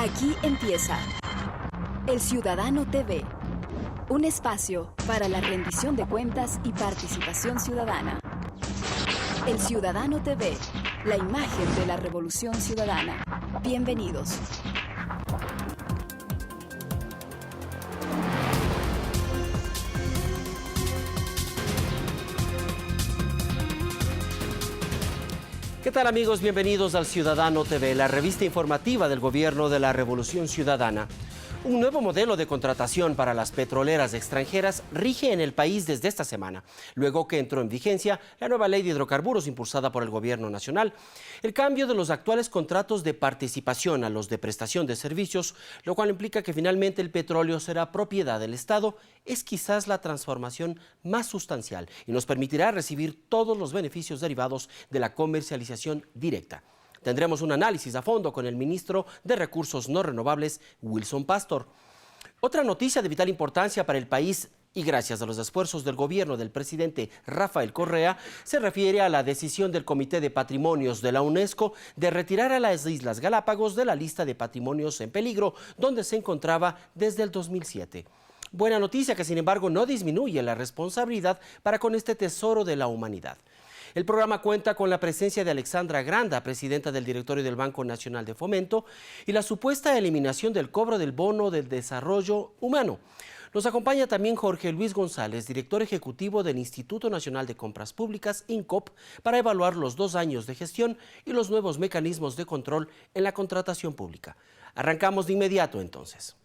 Aquí empieza El Ciudadano TV, un espacio para la rendición de cuentas y participación ciudadana. El Ciudadano TV, la imagen de la revolución ciudadana. Bienvenidos. ¿Qué tal, amigos? Bienvenidos al Ciudadano TV, la revista informativa del Gobierno de la Revolución Ciudadana. Un nuevo modelo de contratación para las petroleras extranjeras rige en el país desde esta semana, luego que entró en vigencia la nueva ley de hidrocarburos impulsada por el Gobierno Nacional. El cambio de los actuales contratos de participación a los de prestación de servicios, lo cual implica que finalmente el petróleo será propiedad del Estado, es quizás la transformación más sustancial y nos permitirá recibir todos los beneficios derivados de la comercialización directa. Tendremos un análisis a fondo con el ministro de Recursos No Renovables, Wilson Pastor. Otra noticia de vital importancia para el país y gracias a los esfuerzos del gobierno del presidente Rafael Correa, se refiere a la decisión del Comité de Patrimonios de la UNESCO de retirar a las Islas Galápagos de la lista de patrimonios en peligro, donde se encontraba desde el 2007. Buena noticia que, sin embargo, no disminuye la responsabilidad para con este tesoro de la humanidad. El programa cuenta con la presencia de Alexandra Granda, presidenta del directorio del Banco Nacional de Fomento, y la supuesta eliminación del cobro del bono del desarrollo humano. Nos acompaña también Jorge Luis González, director ejecutivo del Instituto Nacional de Compras Públicas, INCOP, para evaluar los 2 años de gestión y los nuevos mecanismos de control en la contratación pública. Arrancamos de inmediato entonces.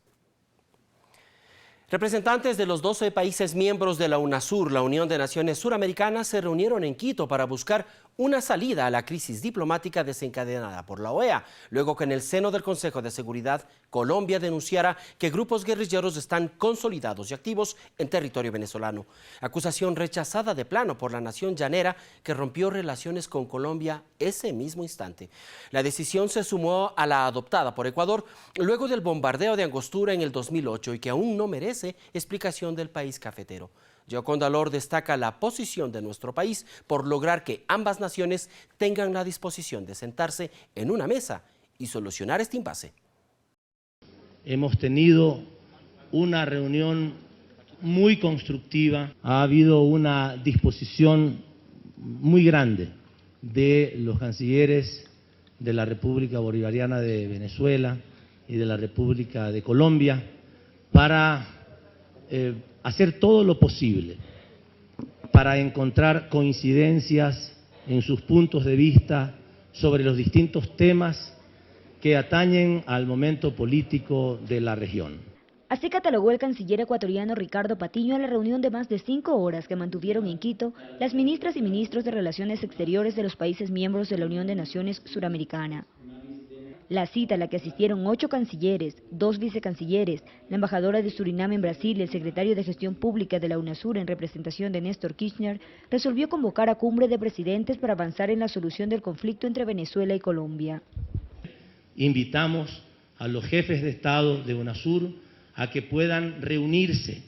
Representantes de los 12 países miembros de la UNASUR, la Unión de Naciones Suramericanas, se reunieron en Quito para buscar una salida a la crisis diplomática desencadenada por la OEA, luego que en el seno del Consejo de Seguridad, Colombia denunciara que grupos guerrilleros están consolidados y activos en territorio venezolano. Acusación rechazada de plano por la nación llanera, que rompió relaciones con Colombia ese mismo instante. La decisión se sumó a la adoptada por Ecuador luego del bombardeo de Angostura en el 2008 y que aún no merece explicación del país cafetero. Gioconda Lor destaca la posición de nuestro país por lograr que ambas naciones tengan la disposición de sentarse en una mesa y solucionar este impasse. Hemos tenido una reunión muy constructiva, ha habido una disposición muy grande de los cancilleres de la República Bolivariana de Venezuela y de la República de Colombia para hacer todo lo posible para encontrar coincidencias en sus puntos de vista sobre los distintos temas que atañen al momento político de la región. Así catalogó el canciller ecuatoriano Ricardo Patiño a la reunión de más de 5 horas que mantuvieron en Quito las ministras y ministros de Relaciones Exteriores de los países miembros de la Unión de Naciones Suramericana. La cita a la que asistieron 8 cancilleres, 2 vicecancilleres, la embajadora de Surinam en Brasil y el secretario de Gestión Pública de la UNASUR en representación de Néstor Kirchner, resolvió convocar a cumbre de presidentes para avanzar en la solución del conflicto entre Venezuela y Colombia. Invitamos a los jefes de Estado de UNASUR a que puedan reunirse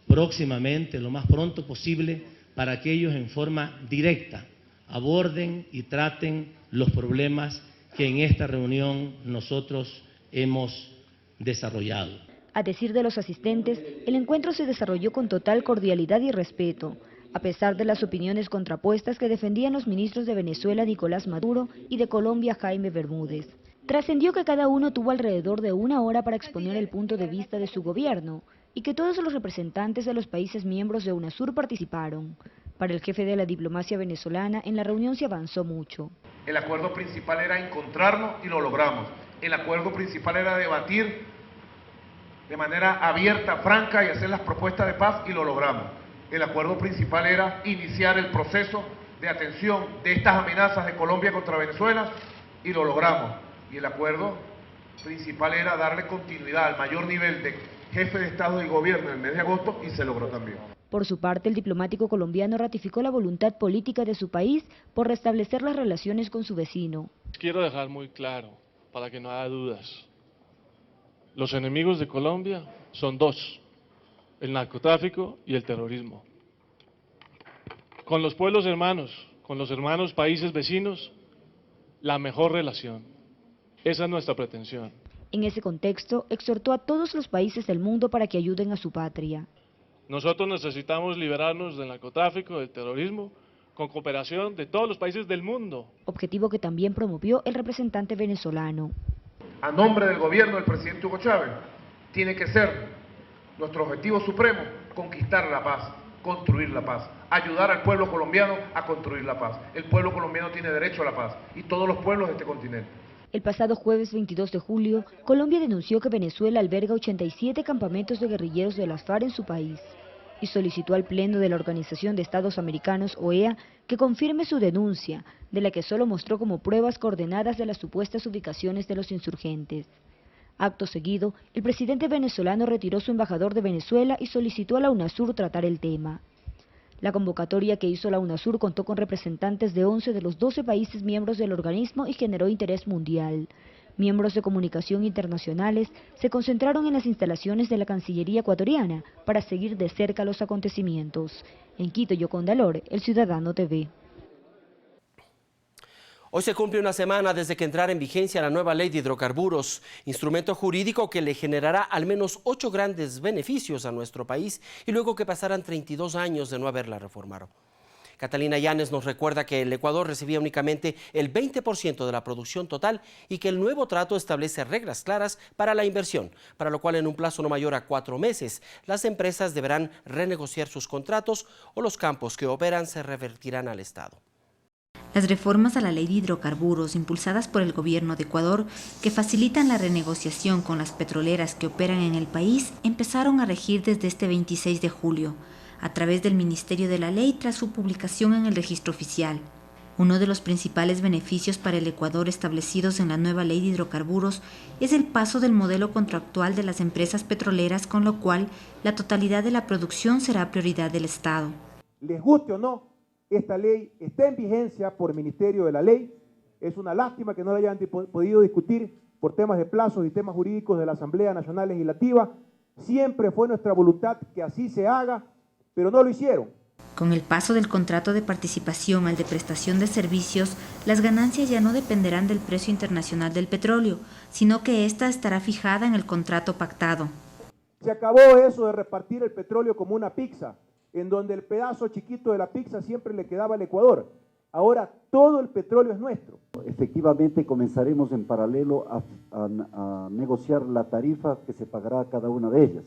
próximamente, lo más pronto posible, para que ellos en forma directa aborden y traten los problemas que en esta reunión nosotros hemos desarrollado. A decir de los asistentes, el encuentro se desarrolló con total cordialidad y respeto, a pesar de las opiniones contrapuestas que defendían los ministros de Venezuela Nicolás Maduro y de Colombia Jaime Bermúdez. Trascendió que cada uno tuvo alrededor de 1 hora para exponer el punto de vista de su gobierno y que todos los representantes de los países miembros de UNASUR participaron. Para el jefe de la diplomacia venezolana, en la reunión se avanzó mucho. El acuerdo principal era encontrarnos y lo logramos. El acuerdo principal era debatir de manera abierta, franca y hacer las propuestas de paz y lo logramos. El acuerdo principal era iniciar el proceso de atención de estas amenazas de Colombia contra Venezuela y lo logramos. Y el acuerdo principal era darle continuidad al mayor nivel de jefe de Estado y gobierno en el mes de agosto y se logró también. Por su parte, el diplomático colombiano ratificó la voluntad política de su país por restablecer las relaciones con su vecino. Quiero dejar muy claro, para que no haya dudas, los enemigos de Colombia son 2, el narcotráfico y el terrorismo. Con los pueblos hermanos, con los hermanos países vecinos, la mejor relación. Esa es nuestra pretensión. En ese contexto, exhortó a todos los países del mundo para que ayuden a su patria. Nosotros necesitamos liberarnos del narcotráfico, del terrorismo, con cooperación de todos los países del mundo. Objetivo que también promovió el representante venezolano. A nombre del gobierno del presidente Hugo Chávez, tiene que ser nuestro objetivo supremo conquistar la paz, construir la paz, ayudar al pueblo colombiano a construir la paz. El pueblo colombiano tiene derecho a la paz y todos los pueblos de este continente. El pasado jueves 22 de julio, Colombia denunció que Venezuela alberga 87 campamentos de guerrilleros de las FARC en su país y solicitó al Pleno de la Organización de Estados Americanos, OEA, que confirme su denuncia, de la que solo mostró como pruebas coordenadas de las supuestas ubicaciones de los insurgentes. Acto seguido, el presidente venezolano retiró su embajador de Venezuela y solicitó a la UNASUR tratar el tema. La convocatoria que hizo la UNASUR contó con representantes de 11 de los 12 países miembros del organismo y generó interés mundial. Miembros de comunicación internacionales se concentraron en las instalaciones de la Cancillería ecuatoriana para seguir de cerca los acontecimientos. En Quito, Yoconda Lor, El Ciudadano TV. Hoy se cumple una semana desde que entrara en vigencia la nueva ley de hidrocarburos, instrumento jurídico que le generará al menos 8 grandes beneficios a nuestro país y luego que pasaran 32 años de no haberla reformado. Catalina Llanes nos recuerda que el Ecuador recibía únicamente el 20% de la producción total y que el nuevo trato establece reglas claras para la inversión, para lo cual en un plazo no mayor a 4 meses las empresas deberán renegociar sus contratos o los campos que operan se revertirán al Estado. Las reformas a la ley de hidrocarburos impulsadas por el gobierno de Ecuador, que facilitan la renegociación con las petroleras que operan en el país, empezaron a regir desde este 26 de julio, a través del Ministerio de la Ley tras su publicación en el registro oficial. Uno de los principales beneficios para el Ecuador establecidos en la nueva ley de hidrocarburos es el paso del modelo contractual de las empresas petroleras, con lo cual la totalidad de la producción será prioridad del Estado. Les guste o no, esta ley está en vigencia por el Ministerio de la Ley. Es una lástima que no la hayan podido discutir por temas de plazos y temas jurídicos de la Asamblea Nacional Legislativa. Siempre fue nuestra voluntad que así se haga, pero no lo hicieron. Con el paso del contrato de participación al de prestación de servicios, las ganancias ya no dependerán del precio internacional del petróleo, sino que ésta estará fijada en el contrato pactado. Se acabó eso de repartir el petróleo como una pizza, en donde el pedazo chiquito de la pizza siempre le quedaba al Ecuador. Ahora todo el petróleo es nuestro. Efectivamente comenzaremos en paralelo a negociar la tarifa que se pagará a cada una de ellas.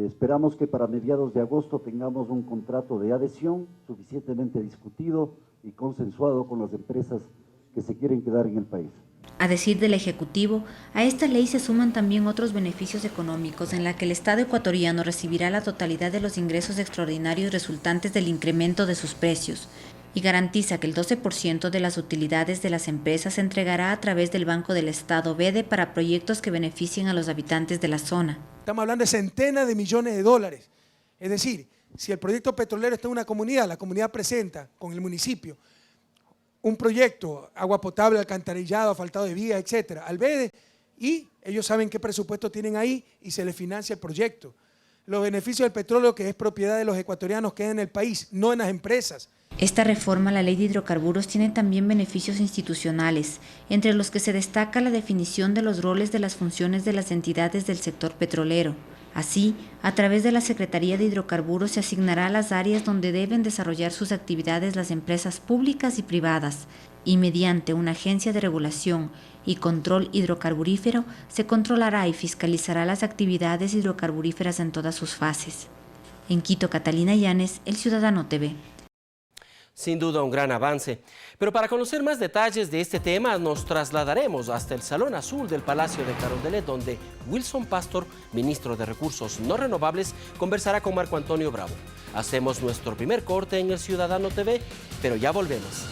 Esperamos que para mediados de agosto tengamos un contrato de adhesión suficientemente discutido y consensuado con las empresas que se quieren quedar en el país. A decir del Ejecutivo, a esta ley se suman también otros beneficios económicos en la que el Estado ecuatoriano recibirá la totalidad de los ingresos extraordinarios resultantes del incremento de sus precios y garantiza que el 12% de las utilidades de las empresas se entregará a través del Banco del Estado BEDE para proyectos que beneficien a los habitantes de la zona. Estamos hablando de centenas de millones de dólares. Es decir, si el proyecto petrolero está en una comunidad, la comunidad presenta con el municipio un proyecto, agua potable, alcantarillado, asfaltado de vías, etcétera, al BEDE, y ellos saben qué presupuesto tienen ahí y se les financia el proyecto. Los beneficios del petróleo, que es propiedad de los ecuatorianos, quedan en el país, no en las empresas. Esta reforma a la ley de hidrocarburos tiene también beneficios institucionales, entre los que se destaca la definición de los roles de las funciones de las entidades del sector petrolero. Así, a través de la Secretaría de Hidrocarburos se asignará a las áreas donde deben desarrollar sus actividades las empresas públicas y privadas, y mediante una agencia de regulación y control hidrocarburífero se controlará y fiscalizará las actividades hidrocarburíferas en todas sus fases. En Quito, Catalina Llanes, El Ciudadano TV. Sin duda un gran avance, pero para conocer más detalles de este tema nos trasladaremos hasta el Salón Azul del Palacio de Carondelet, donde Wilson Pastor, ministro de Recursos No Renovables, conversará con Marco Antonio Bravo. Hacemos nuestro primer corte en El Ciudadano TV, pero ya volvemos.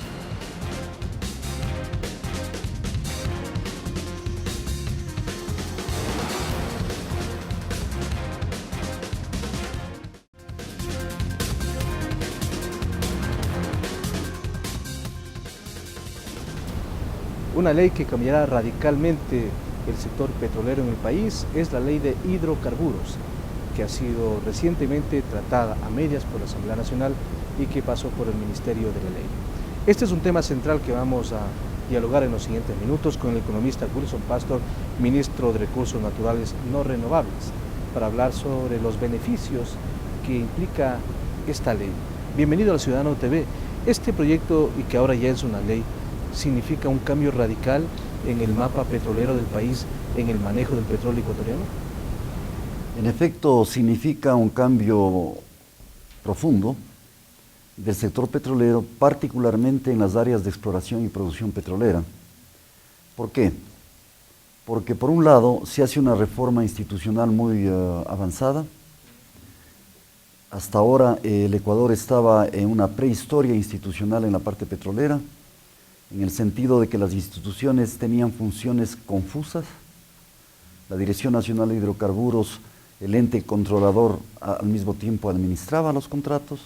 Una ley que cambiará radicalmente el sector petrolero en el país es la ley de hidrocarburos, que ha sido recientemente tratada a medias por la Asamblea Nacional y que pasó por el Ministerio de la Ley. Este es un tema central que vamos a dialogar en los siguientes minutos con el economista Wilson Pastor, ministro de Recursos Naturales No Renovables, para hablar sobre los beneficios que implica esta ley. Bienvenido al Ciudadano TV. Este proyecto, y que ahora ya es una ley, significa un cambio radical en el mapa petrolero del país, en el manejo del petróleo ecuatoriano. En efecto, significa un cambio profundo del sector petrolero, particularmente en las áreas de exploración y producción petrolera. ¿Por qué? Porque por un lado se hace una reforma institucional muy avanzada. Hasta ahora el Ecuador estaba en una prehistoria institucional en la parte petrolera, en el sentido de que las instituciones tenían funciones confusas. La Dirección Nacional de Hidrocarburos, el ente controlador, al mismo tiempo administraba los contratos,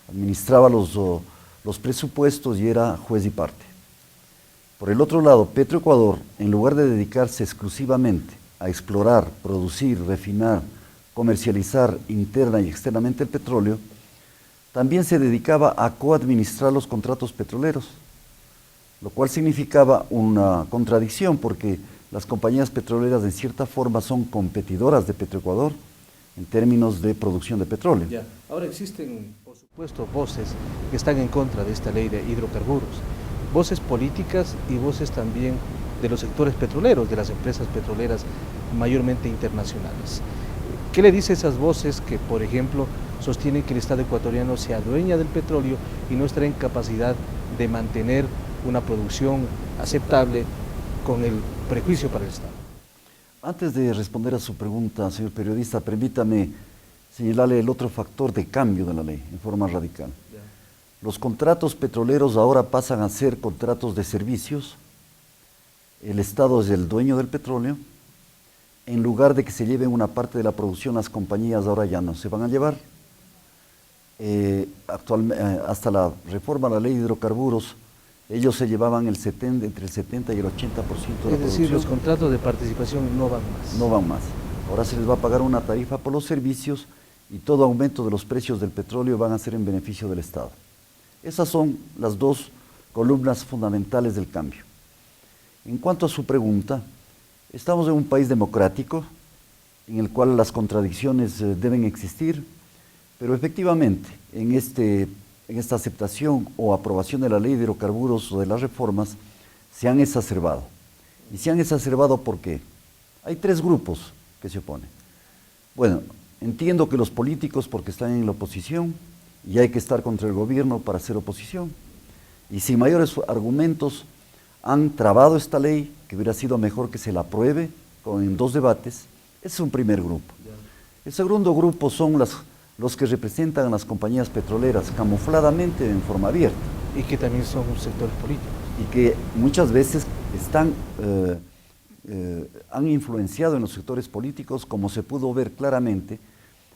administraba los presupuestos y era juez y parte. Por el otro lado, Petroecuador, en lugar de dedicarse exclusivamente a explorar, producir, refinar, comercializar interna y externamente el petróleo, también se dedicaba a coadministrar los contratos petroleros, lo cual significaba una contradicción porque las compañías petroleras de cierta forma son competidoras de Petroecuador en términos de producción de petróleo. Ya. Ahora existen, por supuesto, voces que están en contra de esta ley de hidrocarburos, voces políticas y voces también de los sectores petroleros, de las empresas petroleras mayormente internacionales. ¿Qué le dice a esas voces que, por ejemplo, sostienen que el Estado ecuatoriano se adueña del petróleo y no estará en capacidad de mantener una producción aceptable con el prejuicio para el Estado? Antes de responder a su pregunta, señor periodista, permítame señalarle el otro factor de cambio de la ley en forma radical. Los contratos petroleros ahora pasan a ser contratos de servicios. El Estado es el dueño del petróleo. En lugar de que se lleven una parte de la producción, las compañías ahora ya no se van a llevar. Hasta la reforma de la ley de hidrocarburos, ellos se llevaban entre el 70 y el 80% de la producción. Es decir, los contratos de participación no van más. No van más. Ahora se les va a pagar una tarifa por los servicios y todo aumento de los precios del petróleo van a ser en beneficio del Estado. Esas son las dos columnas fundamentales del cambio. En cuanto a su pregunta, estamos en un país democrático en el cual las contradicciones deben existir, pero efectivamente en esta aceptación o aprobación de la ley de hidrocarburos o de las reformas se han exacerbado. Y se han exacerbado ¿por qué? Hay tres grupos que se oponen. Bueno, entiendo que los políticos porque están en la oposición y hay que estar contra el gobierno para hacer oposición. Y sin mayores argumentos han trabado esta ley, que hubiera sido mejor que se la apruebe en 2 debates. Ese es un primer grupo. El segundo grupo son los que representan a las compañías petroleras camufladamente en forma abierta. Y que también son sectores políticos. Y que muchas veces han influenciado en los sectores políticos, como se pudo ver claramente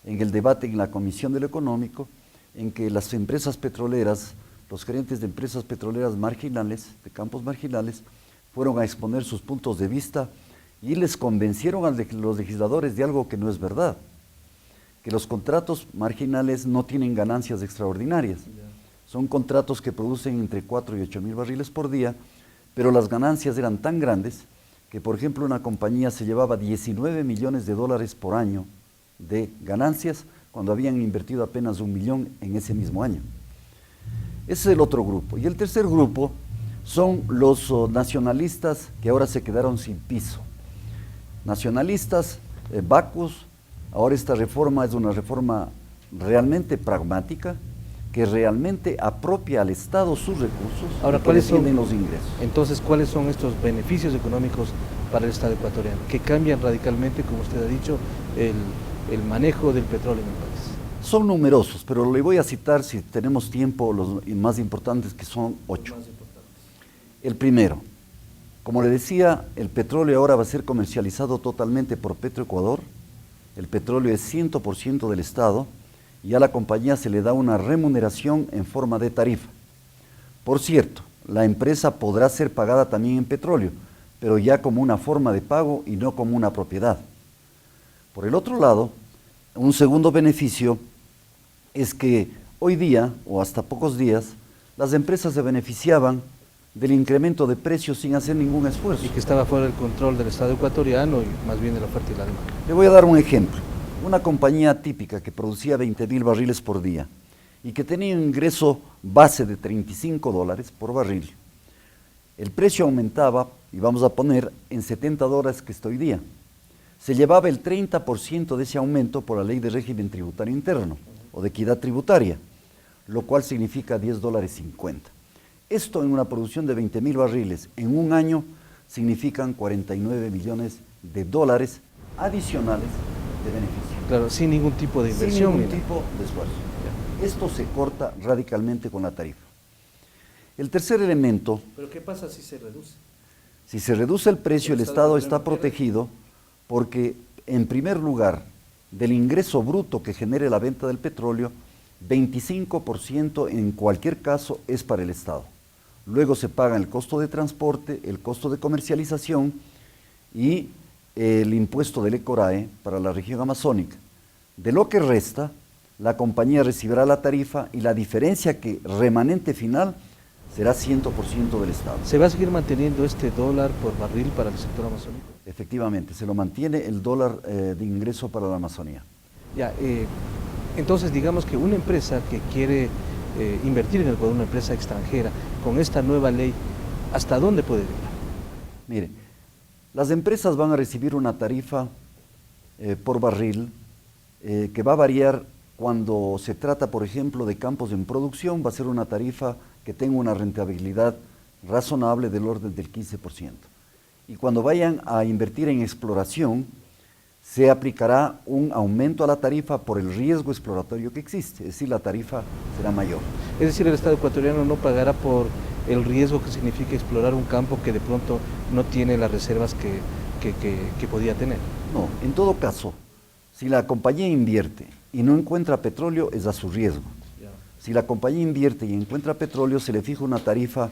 en el debate en la Comisión de lo Económico, en que las empresas petroleras, los gerentes de empresas petroleras marginales, de campos marginales, fueron a exponer sus puntos de vista y les convencieron a los legisladores de algo que no es verdad, que los contratos marginales no tienen ganancias extraordinarias. Son contratos que producen entre 4 y 8 mil barriles por día, pero las ganancias eran tan grandes que, por ejemplo, una compañía se llevaba 19 millones de dólares por año de ganancias cuando habían invertido apenas 1 millón en ese mismo año. Ese es el otro grupo. Y el tercer grupo son los nacionalistas que ahora se quedaron sin piso. Nacionalistas, vacuos. Ahora esta reforma es una reforma realmente pragmática, que realmente apropia al Estado sus recursos. Ahora, ¿cuáles son los ingresos? Entonces, ¿cuáles son estos beneficios económicos para el Estado ecuatoriano? Que cambian radicalmente, como usted ha dicho, el manejo del petróleo en el país. Son numerosos, pero le voy a citar, si tenemos tiempo, los más importantes, que son 8. El primero, como le decía, el petróleo ahora va a ser comercializado totalmente por Petroecuador. El petróleo es 100% del Estado y a la compañía se le da una remuneración en forma de tarifa. Por cierto, la empresa podrá ser pagada también en petróleo, pero ya como una forma de pago y no como una propiedad. Por el otro lado, un segundo beneficio es que hoy día, o hasta pocos días, las empresas se beneficiaban del incremento de precios sin hacer ningún esfuerzo. Y que estaba fuera del control del Estado ecuatoriano y más bien de la oferta y la demanda. Le voy a dar un ejemplo. Una compañía típica que producía 20.000 barriles por día y que tenía un ingreso base de $35 por barril. El precio aumentaba, y vamos a poner en $70 que está hoy día. Se llevaba el 30% de ese aumento por la ley de régimen tributario interno o de equidad tributaria, lo cual significa $10.50. Esto en una producción de 20.000 barriles en un año significan 49 millones de dólares adicionales de beneficio. Claro, sin ningún tipo de inversión. Sin ningún tipo de esfuerzo. Esto se corta radicalmente con la tarifa. El tercer elemento. ¿Pero qué pasa si se reduce? Si se reduce el precio, el Estado está protegido porque, en primer lugar, del ingreso bruto que genere la venta del petróleo, 25% en cualquier caso es para el Estado. Luego se paga el costo de transporte, el costo de comercialización y el impuesto del ECORAE para la región amazónica. De lo que resta, la compañía recibirá la tarifa y la diferencia que remanente final será 100% del Estado. ¿Se va a seguir manteniendo este dólar por barril para el sector amazónico? Efectivamente, se lo mantiene el dólar de ingreso para la Amazonía. Ya, entonces digamos que una empresa que quiere invertir en el Ecuador, una empresa extranjera, con esta nueva ley, ¿hasta dónde puede llegar? Mire, las empresas van a recibir una tarifa por barril que va a variar cuando se trata, por ejemplo, de campos en producción, va a ser una tarifa que tenga una rentabilidad razonable del orden del 15%. Y cuando vayan a invertir en exploración, se aplicará un aumento a la tarifa por el riesgo exploratorio que existe, es decir, la tarifa será mayor. Es decir, el Estado ecuatoriano no pagará por el riesgo que significa explorar un campo que de pronto no tiene las reservas que podía tener. No, en todo caso, si la compañía invierte y no encuentra petróleo, es a su riesgo. Si la compañía invierte y encuentra petróleo, se le fija una tarifa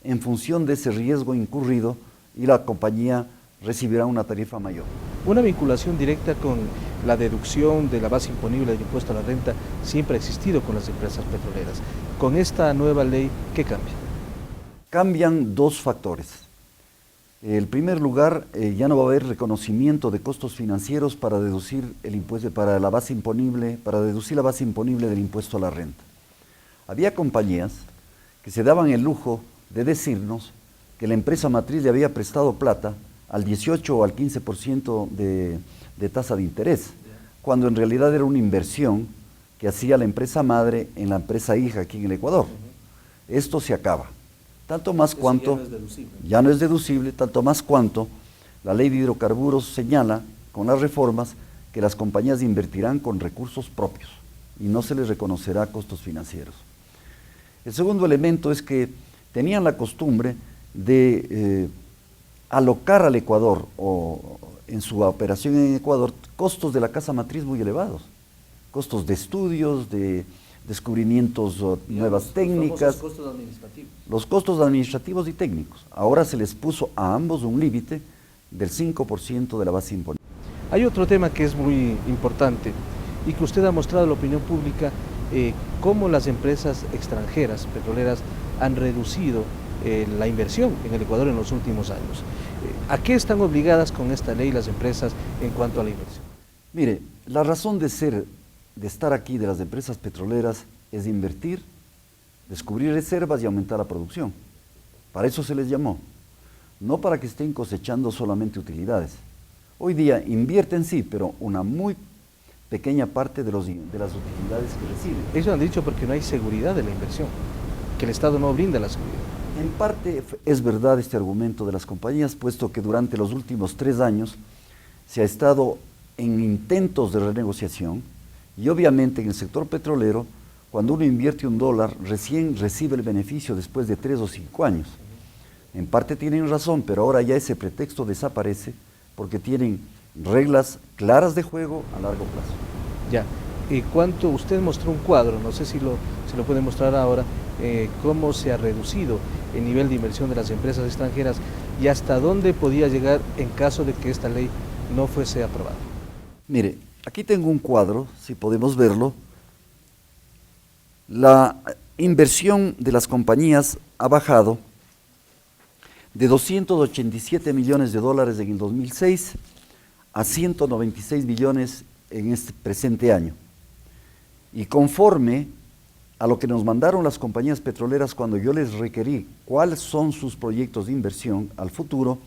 en función de ese riesgo incurrido y la compañía recibirá una tarifa mayor. Una vinculación directa con la deducción de la base imponible del impuesto a la renta siempre ha existido con las empresas petroleras. Con esta nueva ley, ¿qué cambia? Cambian dos factores. En primer lugar, ya no va a haber reconocimiento de costos financieros para deducir el impuesto, para deducir la base imponible del impuesto a la renta. Había compañías que se daban el lujo de decirnos que la empresa matriz le había prestado plata al 18 o al 15% de tasa de interés, cuando en realidad era una inversión que hacía la empresa madre en la empresa hija aquí en el Ecuador. Esto se acaba. Tanto más cuanto, ya no es deducible, tanto más cuanto la ley de hidrocarburos señala con las reformas que las compañías invertirán con recursos propios y no se les reconocerá costos financieros. El segundo elemento es que tenían la costumbre de alocar al Ecuador o en su operación en Ecuador costos de la casa matriz muy elevados, costos de estudios, de descubrimientos, nuevas técnicas, los costos administrativos y técnicos. Ahora se les puso a ambos un límite del 5% de la base imponible. Hay otro tema que es muy importante y que usted ha mostrado a la opinión pública, cómo las empresas extranjeras petroleras han reducido la inversión en el Ecuador en los últimos años. ¿A qué están obligadas con esta ley las empresas en cuanto a la inversión? Mire, la razón de ser, de estar aquí de las empresas petroleras es invertir, descubrir reservas y aumentar la producción. Para eso se les llamó, no para que estén cosechando solamente utilidades. Hoy día invierten sí, pero una muy pequeña parte de las utilidades que reciben. Eso han dicho porque no hay seguridad de la inversión, que el Estado no brinda la seguridad. En parte es verdad este argumento de las compañías, puesto que durante los últimos 3 años se ha estado en intentos de renegociación y obviamente en el sector petrolero, cuando uno invierte $1, recién recibe el beneficio después de 3 o 5 años. En parte tienen razón, pero ahora ya ese pretexto desaparece porque tienen reglas claras de juego a largo plazo. Ya, ¿cuánto? Usted mostró un cuadro, no sé si lo puede mostrar ahora, cómo se ha reducido el nivel de inversión de las empresas extranjeras y hasta dónde podía llegar en caso de que esta ley no fuese aprobada. Mire, aquí tengo un cuadro, si podemos verlo. La inversión de las compañías ha bajado de 287 millones de dólares en el 2006 a 196 millones en este presente año. Y conforme a lo que nos mandaron las compañías petroleras cuando yo les requerí cuáles son sus proyectos de inversión al futuro,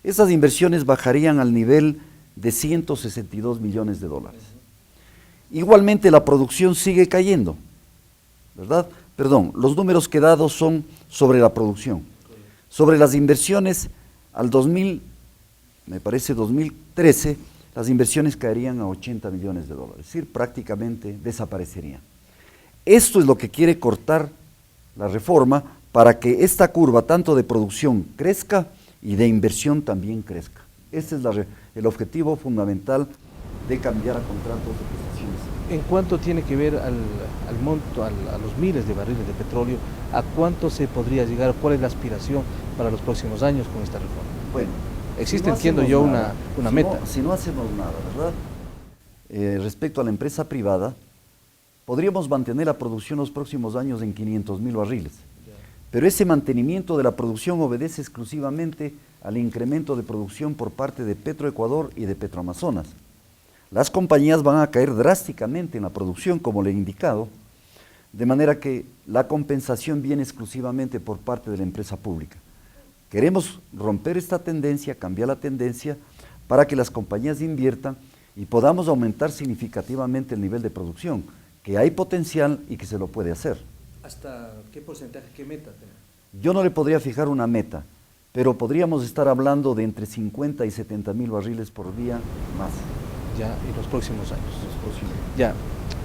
esas inversiones bajarían al nivel de 162 millones de dólares. Igualmente la producción sigue cayendo, ¿verdad? Perdón, los números que he dado son sobre la producción. Sobre las inversiones, al 2013, las inversiones caerían a 80 millones de dólares, es decir, prácticamente desaparecerían. Esto es lo que quiere cortar la reforma para que esta curva tanto de producción crezca y de inversión también crezca. Este es el objetivo fundamental de cambiar a contratos de prestaciones. ¿En cuánto tiene que ver al monto, a los miles de barriles de petróleo? ¿A cuánto se podría llegar? ¿Cuál es la aspiración para los próximos años con esta reforma? Bueno, existe, si no entiendo yo, nada, una meta. Si no hacemos nada, ¿verdad? Respecto a la empresa privada, podríamos mantener la producción los próximos años en 500,000 barriles. Pero ese mantenimiento de la producción obedece exclusivamente al incremento de producción por parte de Petroecuador y de Petroamazonas. Las compañías van a caer drásticamente en la producción, como le he indicado, de manera que la compensación viene exclusivamente por parte de la empresa pública. Queremos romper esta tendencia, cambiar la tendencia, para que las compañías inviertan y podamos aumentar significativamente el nivel de producción, que hay potencial y que se lo puede hacer. ¿Hasta qué porcentaje, qué meta tenemos? Yo no le podría fijar una meta, pero podríamos estar hablando de entre 50 y 70,000 barriles por día más. Ya en los próximos años. Ya,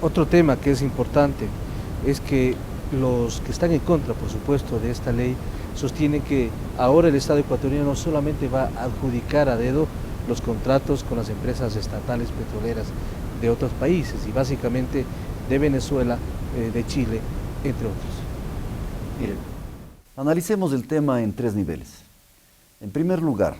otro tema que es importante es que los que están en contra, por supuesto, de esta ley, sostienen que ahora el Estado ecuatoriano no solamente va a adjudicar a dedo los contratos con las empresas estatales petroleras de otros países, y básicamente de Venezuela, de Chile, entre otros. Miren, analicemos el tema en 3 niveles. En primer lugar,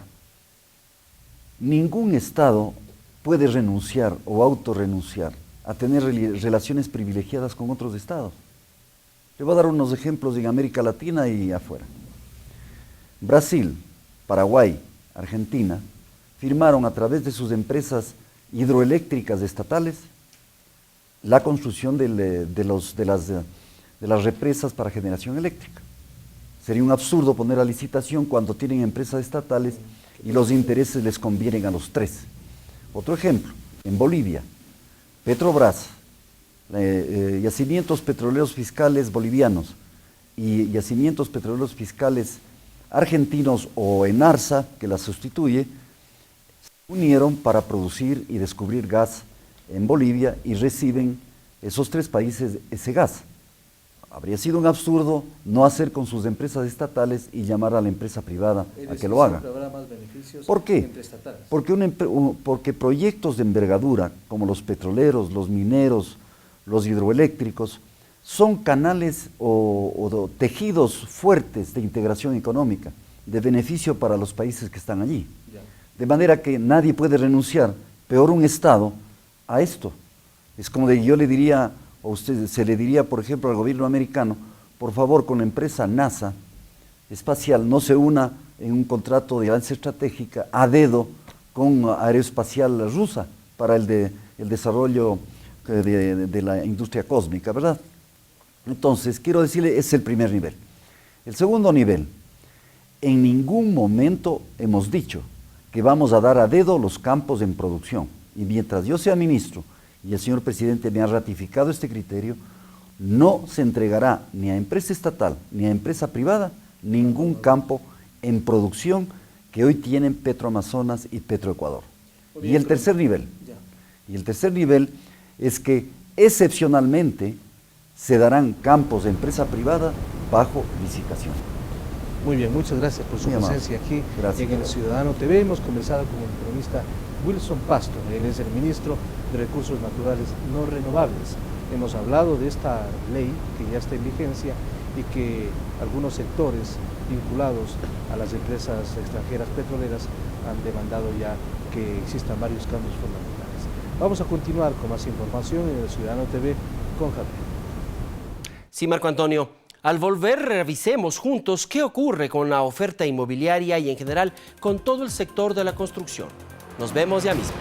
ningún Estado puede renunciar o autorrenunciar a tener relaciones privilegiadas con otros estados. Le voy a dar unos ejemplos en América Latina y afuera. Brasil, Paraguay, Argentina firmaron a través de sus empresas hidroeléctricas estatales la construcción de las represas para generación eléctrica. Sería un absurdo poner a licitación cuando tienen empresas estatales y los intereses les convienen a los 3. Otro ejemplo, en Bolivia, Petrobras, yacimientos petroleros fiscales bolivianos y yacimientos petroleros fiscales argentinos o ENARSA, que la sustituye, se unieron para producir y descubrir gas en Bolivia y reciben esos 3 países ese gas. Habría sido un absurdo no hacer con sus empresas estatales y llamar a la empresa privada a que lo haga. Habrá más beneficios. ¿Por qué? Entre estatales. Porque proyectos de envergadura, como los petroleros, los mineros, los hidroeléctricos, son canales o tejidos fuertes de integración económica, de beneficio para los países que están allí. Ya. De manera que nadie puede renunciar, peor un Estado, a esto. Es como de yo le diría, o usted se le diría, por ejemplo, al gobierno americano, por favor, con la empresa NASA espacial, no se una en un contrato de alianza estratégica a dedo con Aeroespacial Rusa para el desarrollo de la industria cósmica, ¿verdad? Entonces, quiero decirle, es el primer nivel. El segundo nivel, en ningún momento hemos dicho que vamos a dar a dedo los campos en producción. Y mientras yo sea ministro y el señor presidente me ha ratificado este criterio, no se entregará ni a empresa estatal ni a empresa privada ningún campo en producción que hoy tienen Petroamazonas y Petroecuador. Y el tercer nivel, es que excepcionalmente se darán campos de empresa privada bajo licitación. Muy bien, muchas gracias por su presencia aquí en El Ciudadano TV. Hemos conversado con el economista Wilson Pasto, él es el ministro de Recursos Naturales No Renovables. Hemos hablado de esta ley que ya está en vigencia y que algunos sectores vinculados a las empresas extranjeras petroleras han demandado ya que existan varios cambios fundamentales. Vamos a continuar con más información en El Ciudadano TV con Javier. Sí, Marco Antonio. Al volver, revisemos juntos qué ocurre con la oferta inmobiliaria y en general con todo el sector de la construcción. Nos vemos ya mismo.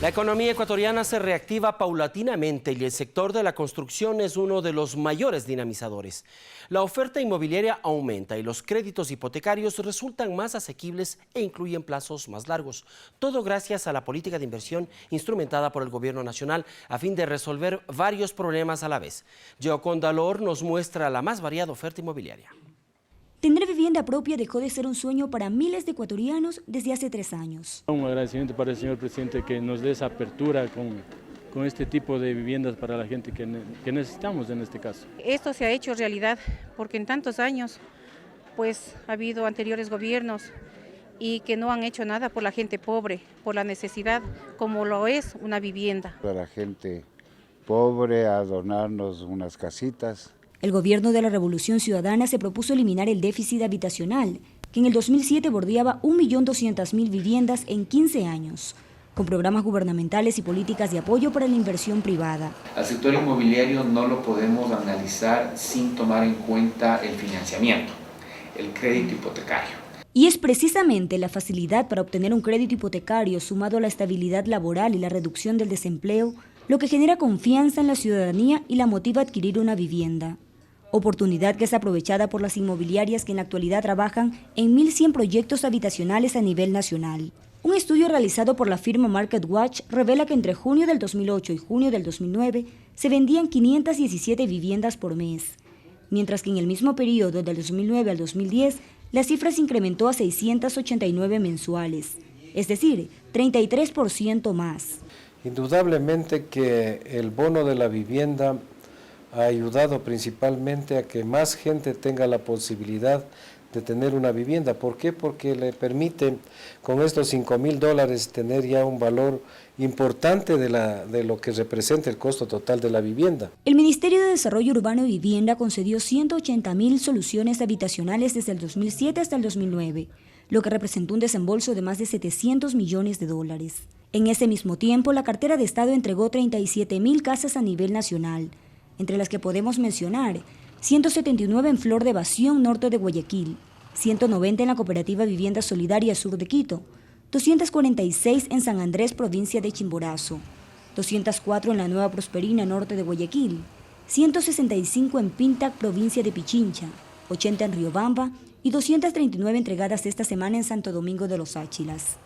La economía ecuatoriana se reactiva paulatinamente y el sector de la construcción es uno de los mayores dinamizadores. La oferta inmobiliaria aumenta y los créditos hipotecarios resultan más asequibles e incluyen plazos más largos. Todo gracias a la política de inversión instrumentada por el Gobierno Nacional a fin de resolver varios problemas a la vez. Gioconda Lor nos muestra la más variada oferta inmobiliaria. Tener vivienda propia dejó de ser un sueño para miles de ecuatorianos desde hace 3 años. Un agradecimiento para el señor presidente que nos dé esa apertura con este tipo de viviendas para la gente que necesitamos en este caso. Esto se ha hecho realidad porque en tantos años pues ha habido anteriores gobiernos y que no han hecho nada por la gente pobre, por la necesidad como lo es una vivienda. Para la gente pobre, a donarnos unas casitas. El gobierno de la Revolución Ciudadana se propuso eliminar el déficit habitacional, que en el 2007 bordeaba 1.200.000 viviendas en 15 años, con programas gubernamentales y políticas de apoyo para la inversión privada. Al sector inmobiliario no lo podemos analizar sin tomar en cuenta el financiamiento, el crédito hipotecario. Y es precisamente la facilidad para obtener un crédito hipotecario sumado a la estabilidad laboral y la reducción del desempleo, lo que genera confianza en la ciudadanía y la motiva a adquirir una vivienda. Oportunidad que es aprovechada por las inmobiliarias que en la actualidad trabajan en 1.100 proyectos habitacionales a nivel nacional. Un estudio realizado por la firma MarketWatch revela que entre junio del 2008 y junio del 2009 se vendían 517 viviendas por mes, mientras que en el mismo periodo del 2009 al 2010 la cifra se incrementó a 689 mensuales, es decir, 33% más. Indudablemente que el bono de la vivienda ha ayudado principalmente a que más gente tenga la posibilidad de tener una vivienda. ¿Por qué? Porque le permite con estos $5.000 tener ya un valor importante de lo que representa el costo total de la vivienda. El Ministerio de Desarrollo Urbano y Vivienda concedió 180.000 soluciones habitacionales desde el 2007 hasta el 2009, lo que representó un desembolso de más de $700 millones. En ese mismo tiempo, la cartera de Estado entregó 37.000 casas a nivel nacional, entre las que podemos mencionar 179 en Flor de Bación, norte de Guayaquil, 190 en la Cooperativa Vivienda Solidaria Sur de Quito, 246 en San Andrés, provincia de Chimborazo, 204 en la Nueva Prosperina, norte de Guayaquil, 165 en Pintac, provincia de Pichincha, 80 en Riobamba y 239 entregadas esta semana en Santo Domingo de los Áchilas.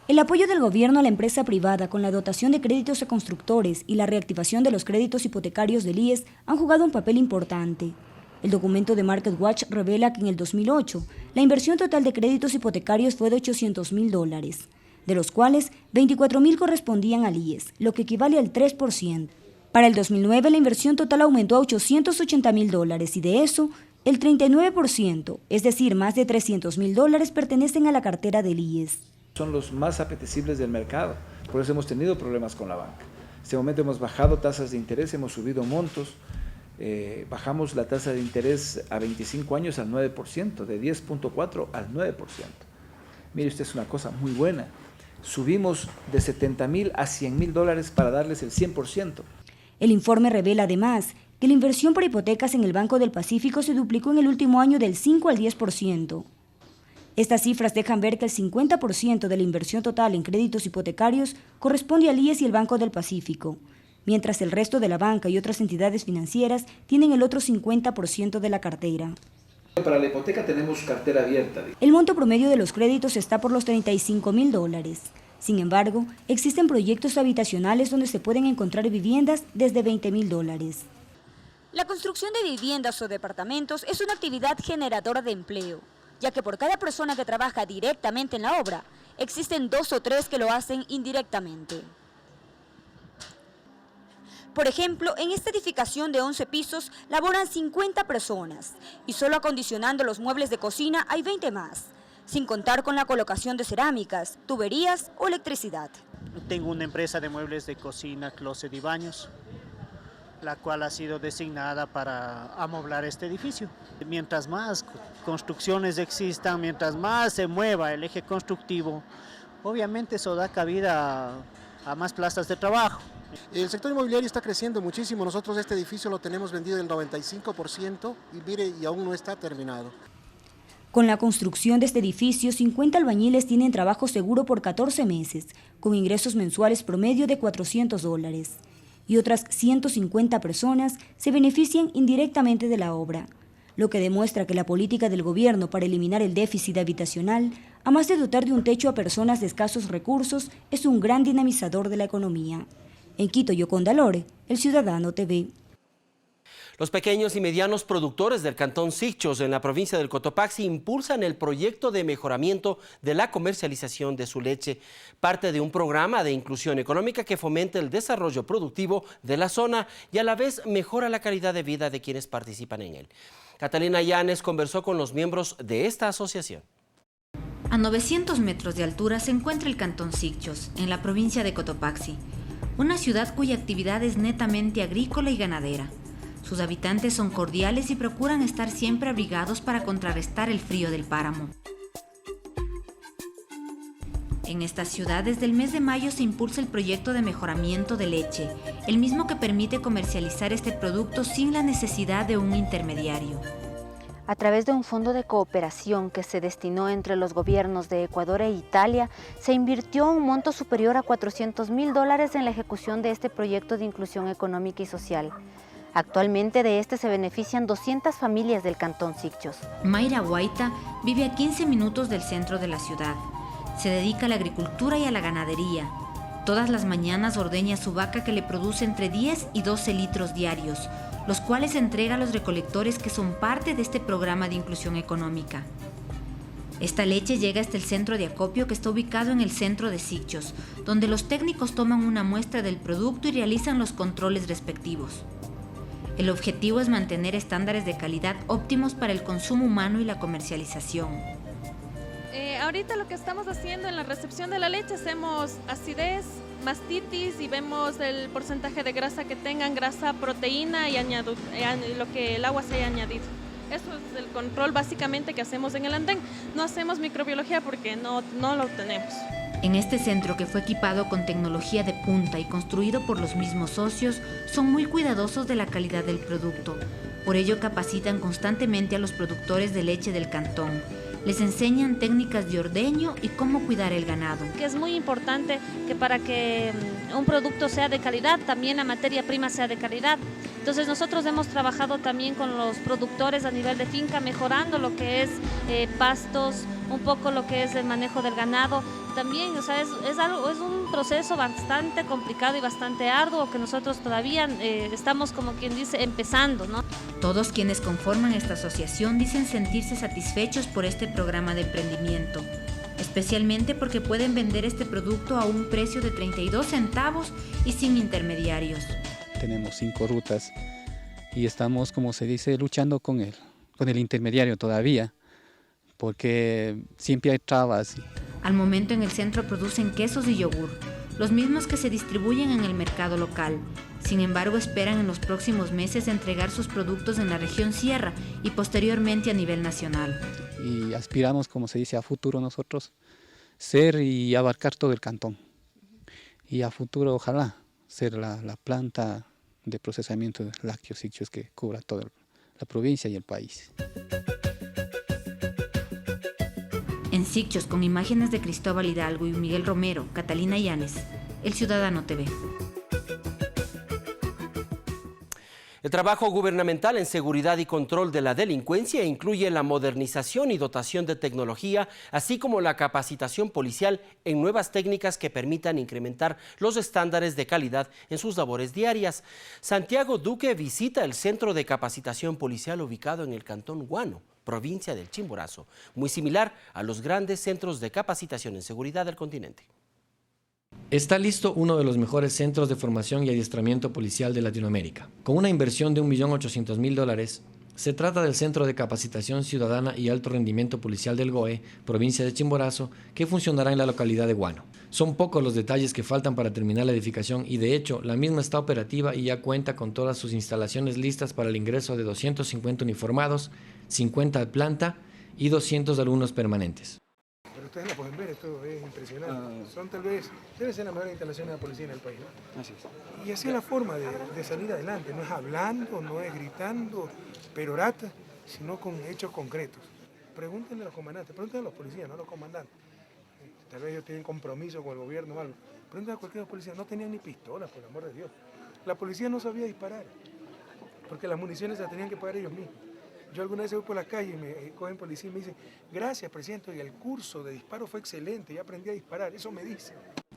El apoyo del gobierno a la empresa privada con la dotación de créditos a constructores y la reactivación de los créditos hipotecarios del IES han jugado un papel importante. El documento de MarketWatch revela que en el 2008 la inversión total de créditos hipotecarios fue de $800.000, de los cuales 24.000 correspondían al IES, lo que equivale al 3%. Para el 2009 la inversión total aumentó a $880.000 y de eso el 39%, es decir, más de $300.000 pertenecen a la cartera del IES. Son los más apetecibles del mercado, por eso hemos tenido problemas con la banca. En este momento hemos bajado tasas de interés, hemos subido montos, bajamos la tasa de interés a 25 años al 9%, de 10.4 al 9%. Mire usted, es una cosa muy buena. Subimos de $70.000 a $100.000 para darles el 100%. El informe revela además que la inversión por hipotecas en el Banco del Pacífico se duplicó en el último año del 5 al 10%. Estas cifras dejan ver que el 50% de la inversión total en créditos hipotecarios corresponde al IES y el Banco del Pacífico, mientras el resto de la banca y otras entidades financieras tienen el otro 50% de la cartera. Para la hipoteca tenemos cartera abierta. El monto promedio de los créditos está por los $35.000. Sin embargo, existen proyectos habitacionales donde se pueden encontrar viviendas desde $20.000. La construcción de viviendas o departamentos es una actividad generadora de empleo, ya que por cada persona que trabaja directamente en la obra, existen 2 o 3 que lo hacen indirectamente. Por ejemplo, en esta edificación de 11 pisos laboran 50 personas y solo acondicionando los muebles de cocina hay 20 más. sin contar con la colocación de cerámicas, tuberías o electricidad. Tengo una empresa de muebles de cocina, closet y baños, la cual ha sido designada para amoblar este edificio. Mientras más construcciones existan, mientras más se mueva el eje constructivo, obviamente eso da cabida a más plazas de trabajo. El sector inmobiliario está creciendo muchísimo. Nosotros este edificio lo tenemos vendido del 95% y mire, y aún no está terminado. Con la construcción de este edificio, 50 albañiles tienen trabajo seguro por 14 meses, con ingresos mensuales promedio de $400. Y otras 150 personas se benefician indirectamente de la obra, lo que demuestra que la política del gobierno para eliminar el déficit habitacional, además de dotar de un techo a personas de escasos recursos, es un gran dinamizador de la economía. En Quito, Yoconda Lore, El Ciudadano TV. Los pequeños y medianos productores del Cantón Sichos en la provincia del Cotopaxi impulsan el proyecto de mejoramiento de la comercialización de su leche, parte de un programa de inclusión económica que fomenta el desarrollo productivo de la zona y a la vez mejora la calidad de vida de quienes participan en él. Catalina Llanes conversó con los miembros de esta asociación. A 900 metros de altura se encuentra el Cantón Sichos, en la provincia de Cotopaxi, una ciudad cuya actividad es netamente agrícola y ganadera. Sus habitantes son cordiales y procuran estar siempre abrigados para contrarrestar el frío del páramo. En esta ciudad, desde el mes de mayo se impulsa el proyecto de mejoramiento de leche, el mismo que permite comercializar este producto sin la necesidad de un intermediario. A través de un fondo de cooperación que se destinó entre los gobiernos de Ecuador e Italia, se invirtió un monto superior a $400.000 en la ejecución de este proyecto de inclusión económica y social. Actualmente de este se benefician 200 familias del Cantón Sichos. Mayra Guaita vive a 15 minutos del centro de la ciudad. Se dedica a la agricultura y a la ganadería. Todas las mañanas ordeña su vaca que le produce entre 10 y 12 litros diarios, los cuales entrega a los recolectores que son parte de este programa de inclusión económica. Esta leche llega hasta el centro de acopio que está ubicado en el centro de Sichos, donde los técnicos toman una muestra del producto y realizan los controles respectivos. El objetivo es mantener estándares de calidad óptimos para el consumo humano y la comercialización. Ahorita lo que estamos haciendo en la recepción de la leche, hacemos acidez, mastitis y vemos el porcentaje de grasa que tengan, grasa, proteína y lo que el agua se haya añadido. Eso es el control básicamente que hacemos en el andén. No hacemos microbiología porque no lo tenemos. En este centro, que fue equipado con tecnología de punta y construido por los mismos socios, son muy cuidadosos de la calidad del producto. Por ello capacitan constantemente a los productores de leche del cantón. Les enseñan técnicas de ordeño y cómo cuidar el ganado. Es muy importante que para que un producto sea de calidad, también la materia prima sea de calidad. Entonces nosotros hemos trabajado también con los productores a nivel de finca, mejorando lo que es pastos, un poco lo que es el manejo del ganado. También, o sea, es un proceso bastante complicado y bastante arduo que nosotros todavía estamos, como quien dice, empezando, ¿no? Todos quienes conforman esta asociación dicen sentirse satisfechos por este programa de emprendimiento, especialmente porque pueden vender este producto a un precio de 32 centavos y sin intermediarios. Tenemos 5 rutas y estamos, como se dice, luchando con el intermediario todavía, porque siempre hay trabas. Al momento en el centro producen quesos y yogur, los mismos que se distribuyen en el mercado local. Sin embargo, esperan en los próximos meses entregar sus productos en la región Sierra y posteriormente a nivel nacional. Y aspiramos, como se dice, a futuro nosotros ser y abarcar todo el cantón. Y a futuro, ojalá, ser la planta de procesamiento de lácteos Sichos que cubra toda la provincia y el país. En Sichos, con imágenes de Cristóbal Hidalgo y Miguel Romero, Catalina Llanes, El Ciudadano TV. El trabajo gubernamental en seguridad y control de la delincuencia incluye la modernización y dotación de tecnología, así como la capacitación policial en nuevas técnicas que permitan incrementar los estándares de calidad en sus labores diarias. Santiago Duque visita el Centro de Capacitación Policial ubicado en el Cantón Guano, provincia del Chimborazo, muy similar a los grandes centros de capacitación en seguridad del continente. Está listo uno de los mejores centros de formación y adiestramiento policial de Latinoamérica. Con una inversión de $1.800.000, Se trata del Centro de Capacitación Ciudadana y Alto Rendimiento Policial del GOE, provincia de Chimborazo, que funcionará en la localidad de Huánuco. Son pocos los detalles que faltan para terminar la edificación y de hecho la misma está operativa y ya cuenta con todas sus instalaciones listas para el ingreso de 250 uniformados, 50 de planta y 200 alumnos permanentes. Pero ustedes la pueden ver, esto es impresionante. Son debe ser la mejor instalación de la policía en el país, ¿no? Así es. Y así es la forma de salir adelante, no es hablando, no es gritando, perorata, sino con hechos concretos. Pregúntenle a los comandantes, pregúntenle a los policías, no a los comandantes. Tal vez ellos tienen compromiso con el gobierno o algo. Pregúntenle a cualquier policía, no tenían ni pistolas, por el amor de Dios. La policía no sabía disparar, porque las municiones las tenían que pagar ellos mismos. Yo alguna vez voy por la calle y me cogen policía y me dicen, gracias, presidente, y el curso de disparo fue excelente, ya aprendí a disparar, eso me dice.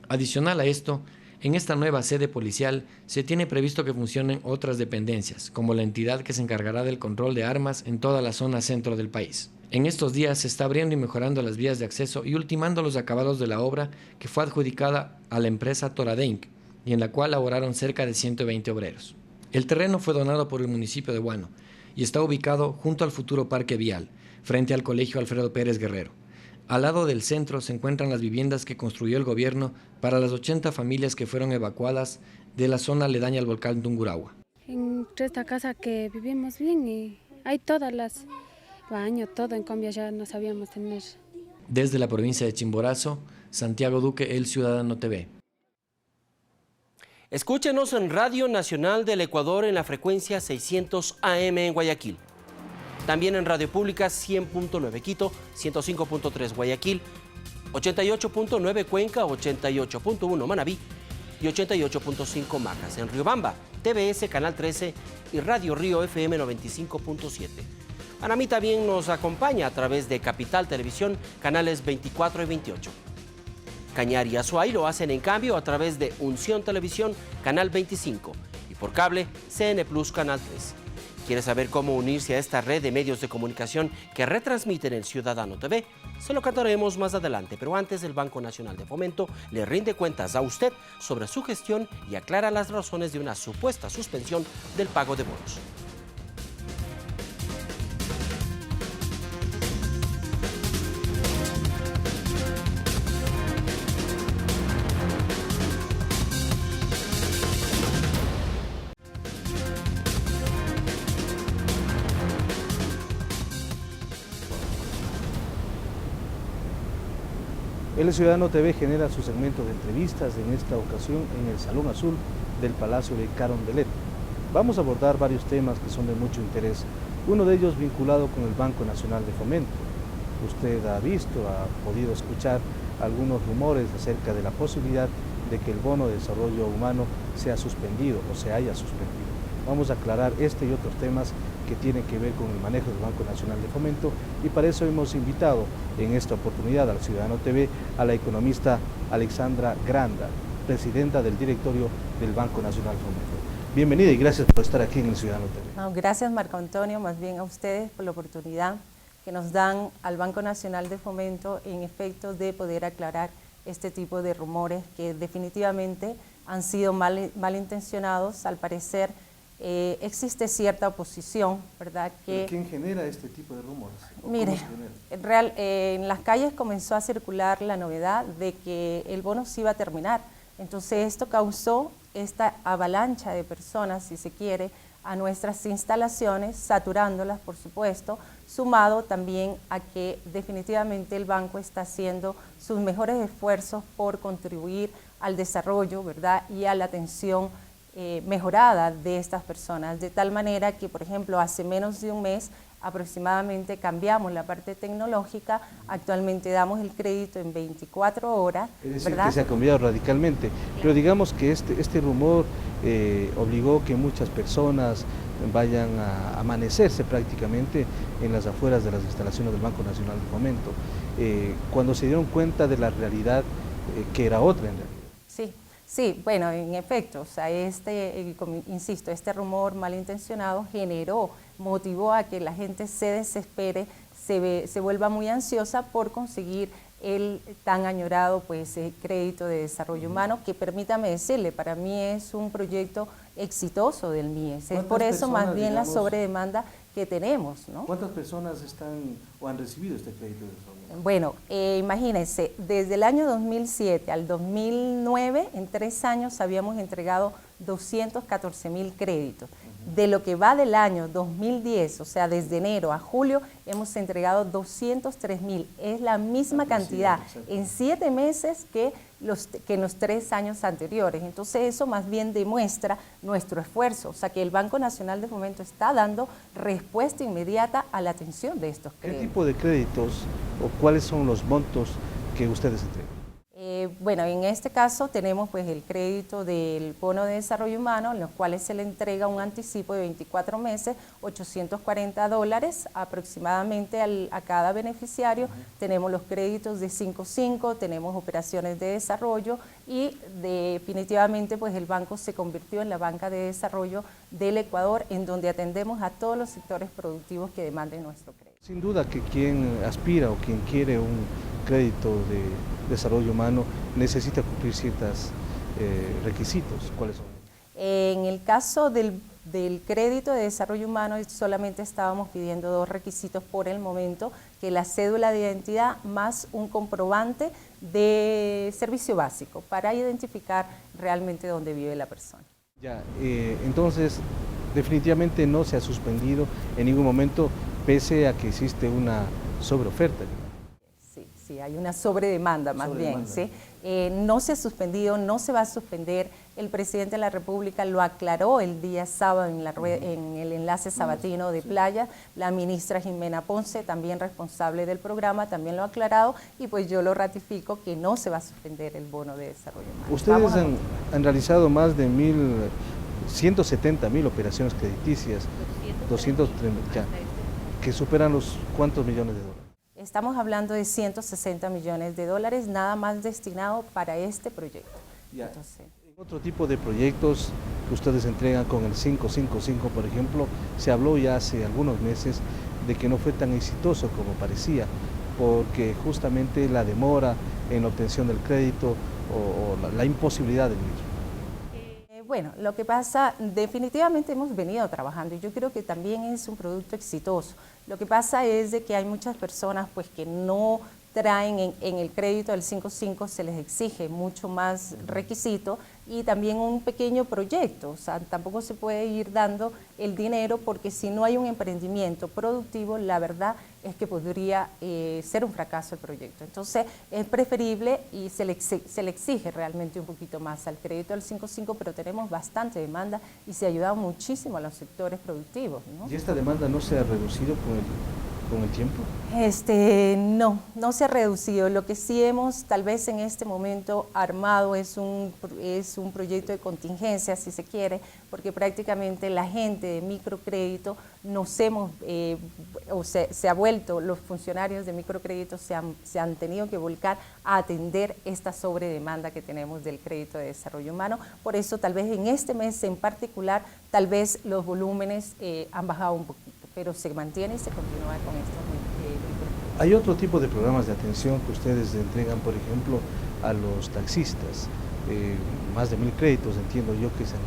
Adicional a esto, en esta nueva sede policial se tiene previsto que funcionen otras dependencias, como la entidad que se encargará del control de armas en toda la zona centro del país. En estos días se está abriendo y mejorando las vías de acceso y ultimando los acabados de la obra que fue adjudicada a la empresa Toradenc y en la cual laboraron cerca de 120 obreros. El terreno fue donado por el municipio de Huánuco y está ubicado junto al futuro parque vial, frente al Colegio Alfredo Pérez Guerrero. Al lado del centro se encuentran las viviendas que construyó el gobierno para las 80 familias que fueron evacuadas de la zona aledaña al volcán Tungurahua. En esta casa que vivimos bien y hay todas las baños, todo, en cambio ya no sabíamos tener. Desde la provincia de Chimborazo, Santiago Duque, El Ciudadano TV. Escúchenos en Radio Nacional del Ecuador en la frecuencia 600 AM en Guayaquil. También en Radio Pública 100.9 Quito, 105.3 Guayaquil, 88.9 Cuenca, 88.1 Manabí y 88.5 Macas. En Riobamba, TVS Canal 13 y Radio Río FM 95.7. Anamí también nos acompaña a través de Capital Televisión, canales 24 y 28. Cañar y Azuay lo hacen en cambio a través de Unción Televisión, canal 25, y por cable, CN Plus, canal 3. ¿Quiere saber cómo unirse a esta red de medios de comunicación que retransmiten el Ciudadano TV? Se lo contaremos más adelante, pero antes el Banco Nacional de Fomento le rinde cuentas a usted sobre su gestión y aclara las razones de una supuesta suspensión del pago de bonos. El Ciudadano TV genera su segmento de entrevistas, en esta ocasión en el Salón Azul del Palacio de Carondelet. Vamos a abordar varios temas que son de mucho interés, uno de ellos vinculado con el Banco Nacional de Fomento. Usted ha visto, ha podido escuchar algunos rumores acerca de la posibilidad de que el bono de desarrollo humano sea suspendido o se haya suspendido. Vamos a aclarar este y otros temas que tienen que ver con el manejo del Banco Nacional de Fomento y para eso hemos invitado en esta oportunidad al Ciudadano TV a la economista Alexandra Granda, presidenta del directorio del Banco Nacional de Fomento. Bienvenida y gracias por estar aquí en el Ciudadano TV. No, gracias Marco Antonio, más bien a ustedes por la oportunidad que nos dan al Banco Nacional de Fomento en efecto de poder aclarar este tipo de rumores que definitivamente han sido malintencionados. Al parecer existe cierta oposición, ¿verdad? ¿Pero quién genera este tipo de rumores? Mire, en las calles comenzó a circular la novedad de que el bono se iba a terminar. Entonces esto causó esta avalancha de personas, si se quiere, a nuestras instalaciones, saturándolas, por supuesto, sumado también a que definitivamente el banco está haciendo sus mejores esfuerzos por contribuir al desarrollo, ¿verdad? Y a la atención mejorada de estas personas, de tal manera que, por ejemplo, hace menos de un mes aproximadamente cambiamos la parte tecnológica, actualmente damos el crédito en 24 horas. Es decir, ¿verdad? que se ha cambiado radicalmente, pero digamos que este rumor obligó que muchas personas vayan a amanecerse prácticamente en las afueras de las instalaciones del Banco Nacional de Fomento, cuando se dieron cuenta de la realidad que era otra en realidad. Sí, bueno, en efecto, o sea, insisto, este rumor malintencionado motivó a que la gente se desespere, se vuelva muy ansiosa por conseguir el tan añorado pues, crédito de desarrollo humano, que permítame decirle, para mí es un proyecto exitoso del MIES. Es por eso más bien la sobredemanda que tenemos, ¿no? ¿Cuántas personas están o han recibido este crédito de desarrollo? Bueno, imagínense, desde el año 2007 al 2009, en 3 años habíamos entregado 214.000 créditos. De lo que va del año 2010, o sea, desde enero a julio, hemos entregado 203.000. Es la misma cantidad en 7 meses que en los 3 años anteriores. Entonces eso más bien demuestra nuestro esfuerzo, o sea que el Banco Nacional de Fomento está dando respuesta inmediata a la atención de estos créditos. ¿Qué tipo de créditos o cuáles son los montos que ustedes entregan? Bueno, en este caso tenemos pues el crédito del bono de desarrollo humano, en los cuales se le entrega un anticipo de 24 meses, $840 aproximadamente a cada beneficiario. Tenemos los créditos de 5.5, tenemos operaciones de desarrollo y definitivamente pues el banco se convirtió en la banca de desarrollo del Ecuador, en donde atendemos a todos los sectores productivos que demanden nuestro crédito. Sin duda que quien aspira o quien quiere un crédito de desarrollo humano necesita cumplir ciertos requisitos. ¿Cuáles son? En el caso del crédito de desarrollo humano solamente estábamos pidiendo 2 requisitos por el momento, que la cédula de identidad más un comprobante de servicio básico para identificar realmente dónde vive la persona. Ya, entonces definitivamente no se ha suspendido en ningún momento pese a que existe una sobreoferta. Sí, hay una sobredemanda más bien, ¿sí? No se ha suspendido, no se va a suspender. El presidente de la República lo aclaró el día sábado en el enlace sabatino de Playa. La ministra Jimena Ponce, también responsable del programa, también lo ha aclarado y pues yo lo ratifico que no se va a suspender el bono de desarrollo humano. Ustedes han realizado más de 170.000 operaciones crediticias, 230, ya, que superan los ¿cuántos millones de dólares? Estamos hablando de 160 millones de dólares nada más destinado para este proyecto. Entonces, otro tipo de proyectos que ustedes entregan con el 555, por ejemplo, se habló ya hace algunos meses de que no fue tan exitoso como parecía, porque justamente la demora en la obtención del crédito o la imposibilidad del mismo. Bueno, lo que pasa, definitivamente hemos venido trabajando y yo creo que también es un producto exitoso. Lo que pasa es de que hay muchas personas pues que no traen en el crédito del 5.5, se les exige mucho más requisito y también un pequeño proyecto, o sea, tampoco se puede ir dando el dinero porque si no hay un emprendimiento productivo, la verdad es que podría ser un fracaso el proyecto. Entonces es preferible y se le exige realmente un poquito más al crédito del 5.5, pero tenemos bastante demanda y se ha ayudado muchísimo a los sectores productivos, ¿no? ¿Y esta demanda no se ha reducido con el tiempo? No se ha reducido. Lo que sí hemos tal vez en este momento armado es un proyecto de contingencia, si se quiere, porque prácticamente la gente de microcrédito se ha vuelto, los funcionarios de microcrédito se han tenido que volcar a atender esta sobredemanda que tenemos del crédito de desarrollo humano. Por eso tal vez en este mes en particular, tal vez los volúmenes han bajado un poquito, pero se mantiene y se continúa con estos Hay otro tipo de programas de atención que ustedes entregan, por ejemplo, a los taxistas. Más de 1.000 créditos, entiendo yo, que se han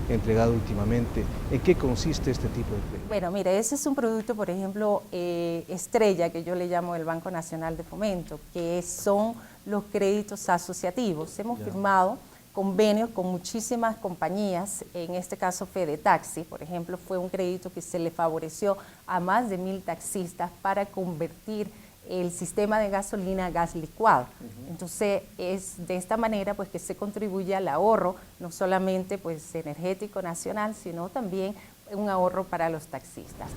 entregado últimamente. ¿En qué consiste este tipo de crédito? Bueno, mire, ese es un producto, por ejemplo, estrella, que yo le llamo el Banco Nacional de Fomento, que son los créditos asociativos. Hemos firmado convenios con muchísimas compañías, en este caso Fedetaxi, por ejemplo, fue un crédito que se le favoreció a más de 1.000 taxistas para convertir el sistema de gasolina a gas licuado. Entonces es de esta manera pues que se contribuye al ahorro, no solamente pues energético nacional, sino también un ahorro para los taxistas.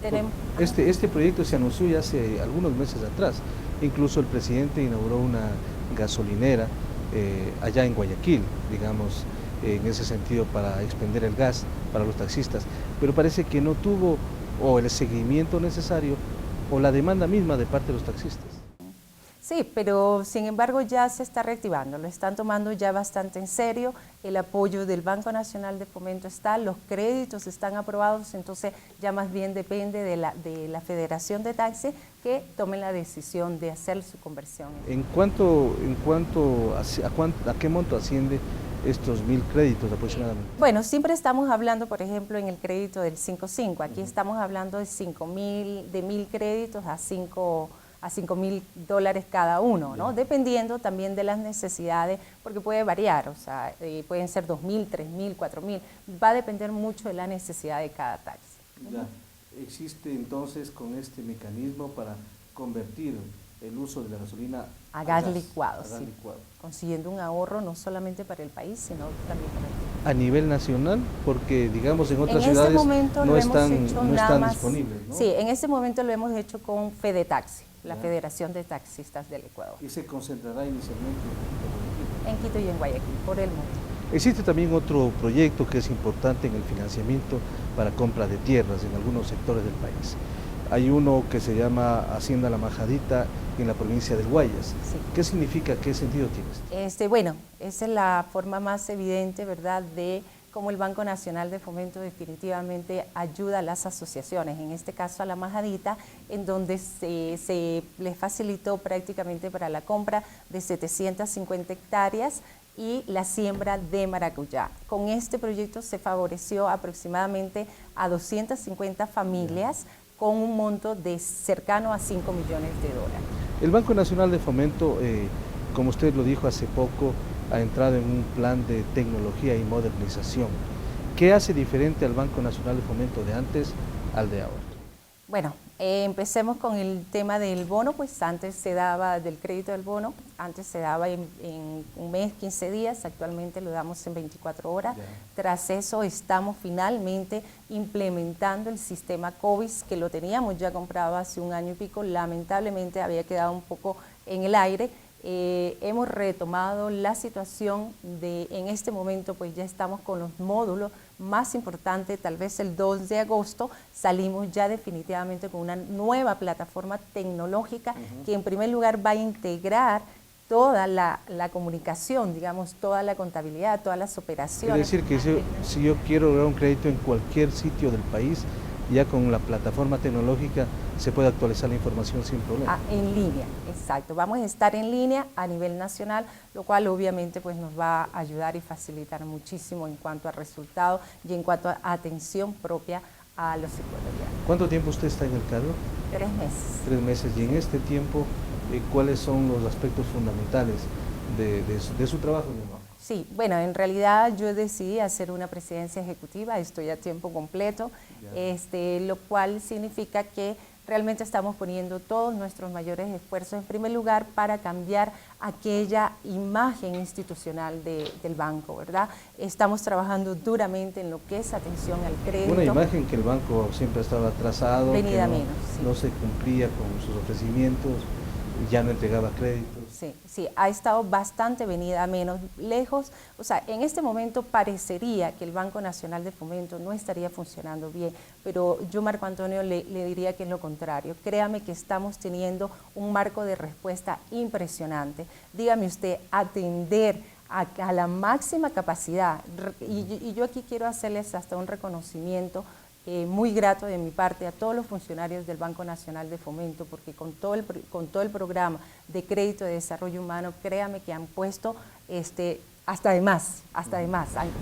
Este proyecto se anunció ya hace algunos meses atrás, incluso el presidente inauguró una gasolinera allá en Guayaquil, digamos, en ese sentido para expender el gas para los taxistas, pero parece que no tuvo o el seguimiento necesario o la demanda misma de parte de los taxistas. Sí, pero sin embargo ya se está reactivando, lo están tomando ya bastante en serio, el apoyo del Banco Nacional de Fomento está, los créditos están aprobados, entonces ya más bien depende de la Federación de Taxi que tomen la decisión de hacer su conversión. ¿A qué monto asciende estos 1.000 créditos aproximadamente? Bueno, siempre estamos hablando, por ejemplo, en el crédito del 5.5. Aquí estamos hablando de 1.000 créditos a $5.000 cada uno, ¿no? Dependiendo también de las necesidades, porque puede variar, o sea, pueden ser 2.000, 3.000, 4.000. Va a depender mucho de la necesidad de cada taxi. Ya. ¿Existe entonces con este mecanismo para convertir el uso de la gasolina a gas licuado, sí, consiguiendo un ahorro no solamente para el país, sino también para el país? A nivel nacional, porque digamos en otras en ciudades no están disponibles, ¿no? Sí, en este momento lo hemos hecho con FedeTaxi, la Federación de Taxistas del Ecuador. ¿Y se concentrará inicialmente en Quito y en Guayaquil, por el momento? Existe también otro proyecto que es importante en el financiamiento para compra de tierras en algunos sectores del país. Hay uno que se llama Hacienda La Majadita en la provincia del Guayas. Sí. ¿Qué significa? ¿Qué sentido tiene esto? Bueno, esa es la forma más evidente, ¿verdad?, de cómo el Banco Nacional de Fomento definitivamente ayuda a las asociaciones, en este caso a La Majadita, en donde se les facilitó prácticamente para la compra de 750 hectáreas y la siembra de maracuyá. Con este proyecto se favoreció aproximadamente a 250 familias con un monto de cercano a $5 millones. El Banco Nacional de Fomento, como usted lo dijo hace poco, ha entrado en un plan de tecnología y modernización. ¿Qué hace diferente al Banco Nacional de Fomento de antes al de ahora? Bueno, empecemos con el tema del bono, pues antes se daba del crédito del bono, antes se daba en un mes, 15 días, actualmente lo damos en 24 horas. Tras eso estamos finalmente implementando el sistema COVID, que lo teníamos ya comprado hace un año y pico, lamentablemente había quedado un poco en el aire. Hemos retomado la situación en este momento pues ya estamos con los módulos más importantes, tal vez el 2 de agosto salimos ya definitivamente con una nueva plataforma tecnológica que en primer lugar va a integrar toda la comunicación, digamos, toda la contabilidad, todas las operaciones. Quiere decir que si yo quiero lograr un crédito en cualquier sitio del país, ya con la plataforma tecnológica se puede actualizar la información sin problema. En línea, exacto. Vamos a estar en línea a nivel nacional, lo cual obviamente pues, nos va a ayudar y facilitar muchísimo en cuanto a resultados y en cuanto a atención propia a los ecuatorianos. ¿Cuánto tiempo usted está en el cargo? 3 meses. 3 meses. Y en este tiempo, ¿cuáles son los aspectos fundamentales de su trabajo en el banco? Sí, bueno, en realidad yo decidí hacer una presidencia ejecutiva, estoy a tiempo completo, lo cual significa que realmente estamos poniendo todos nuestros mayores esfuerzos en primer lugar para cambiar aquella imagen institucional del banco, ¿verdad? Estamos trabajando duramente en lo que es atención al crédito. Una imagen que el banco siempre estaba atrasado, venida que menos, sí. No se cumplía con sus ofrecimientos, ya no entregaba créditos. Sí, ha estado bastante venida menos lejos. O sea, en este momento parecería que el Banco Nacional de Fomento no estaría funcionando bien, pero yo, Marco Antonio, le diría que es lo contrario. Créame que estamos teniendo un marco de respuesta impresionante. Dígame usted, atender a la máxima capacidad. Y yo aquí quiero hacerles hasta un reconocimiento muy grato de mi parte a todos los funcionarios del Banco Nacional de Fomento, porque con todo el programa de crédito de desarrollo humano, créame que han puesto hasta de más.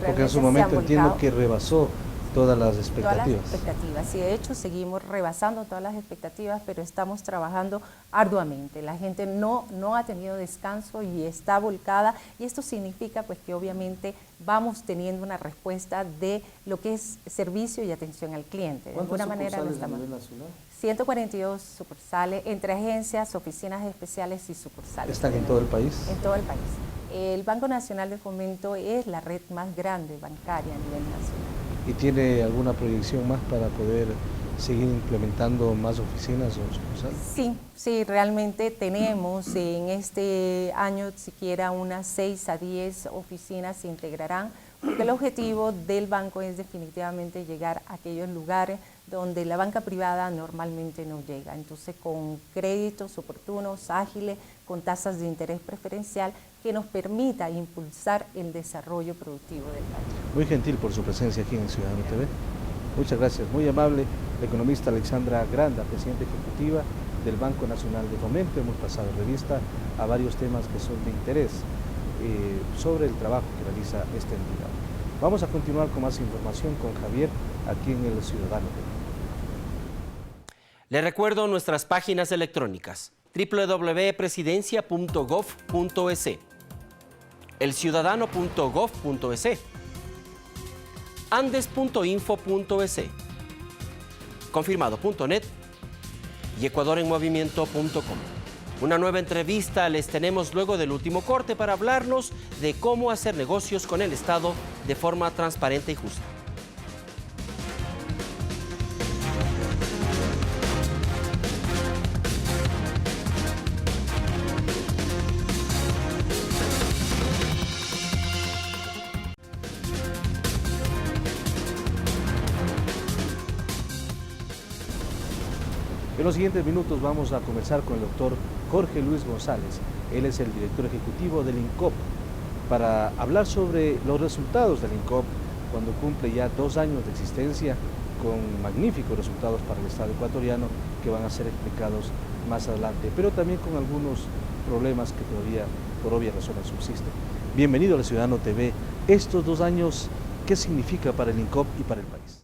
Porque en su momento entiendo que rebasó todas las expectativas. Todas las expectativas, y de hecho seguimos rebasando todas las expectativas, pero estamos trabajando arduamente. La gente no ha tenido descanso y está volcada, y esto significa pues que obviamente vamos teniendo una respuesta de lo que es servicio y atención al cliente. De alguna manera a nivel nacional? 142 sucursales, entre agencias, oficinas especiales y sucursales. ¿Están en todo el país? En todo el país. El Banco Nacional de Fomento es la red más grande bancaria a nivel nacional. ¿Y tiene alguna proyección más para poder seguir implementando más oficinas o sucursales? Sí, realmente tenemos en este año siquiera unas 6 a 10 oficinas se integrarán, porque el objetivo del banco es definitivamente llegar a aquellos lugares donde la banca privada normalmente no llega. Entonces, con créditos oportunos, ágiles, con tasas de interés preferencial, que nos permita impulsar el desarrollo productivo del país. Muy gentil por su presencia aquí en Ciudadano TV. Muchas gracias. Muy amable, la economista Alexandra Granda, presidenta ejecutiva del Banco Nacional de Fomento. Hemos pasado revista a varios temas que son de interés sobre el trabajo que realiza esta entidad. Vamos a continuar con más información con Javier aquí en El Ciudadano. Le recuerdo nuestras páginas electrónicas: www.presidencia.gov.es, elciudadano.gov.es, andes.info.es, confirmado.net y ecuadorenmovimiento.com. Una nueva entrevista les tenemos luego del último corte para hablarnos de cómo hacer negocios con el Estado de forma transparente y justa. En los siguientes minutos vamos a conversar con el doctor Jorge Luis González. Él es el director ejecutivo del INCOP, para hablar sobre los resultados del INCOP cuando cumple ya 2 años de existencia, con magníficos resultados para el Estado ecuatoriano que van a ser explicados más adelante, pero también con algunos problemas que todavía por obvias razones subsisten. Bienvenido al Ciudadano TV. Estos 2 años, ¿qué significa para el INCOP y para el país?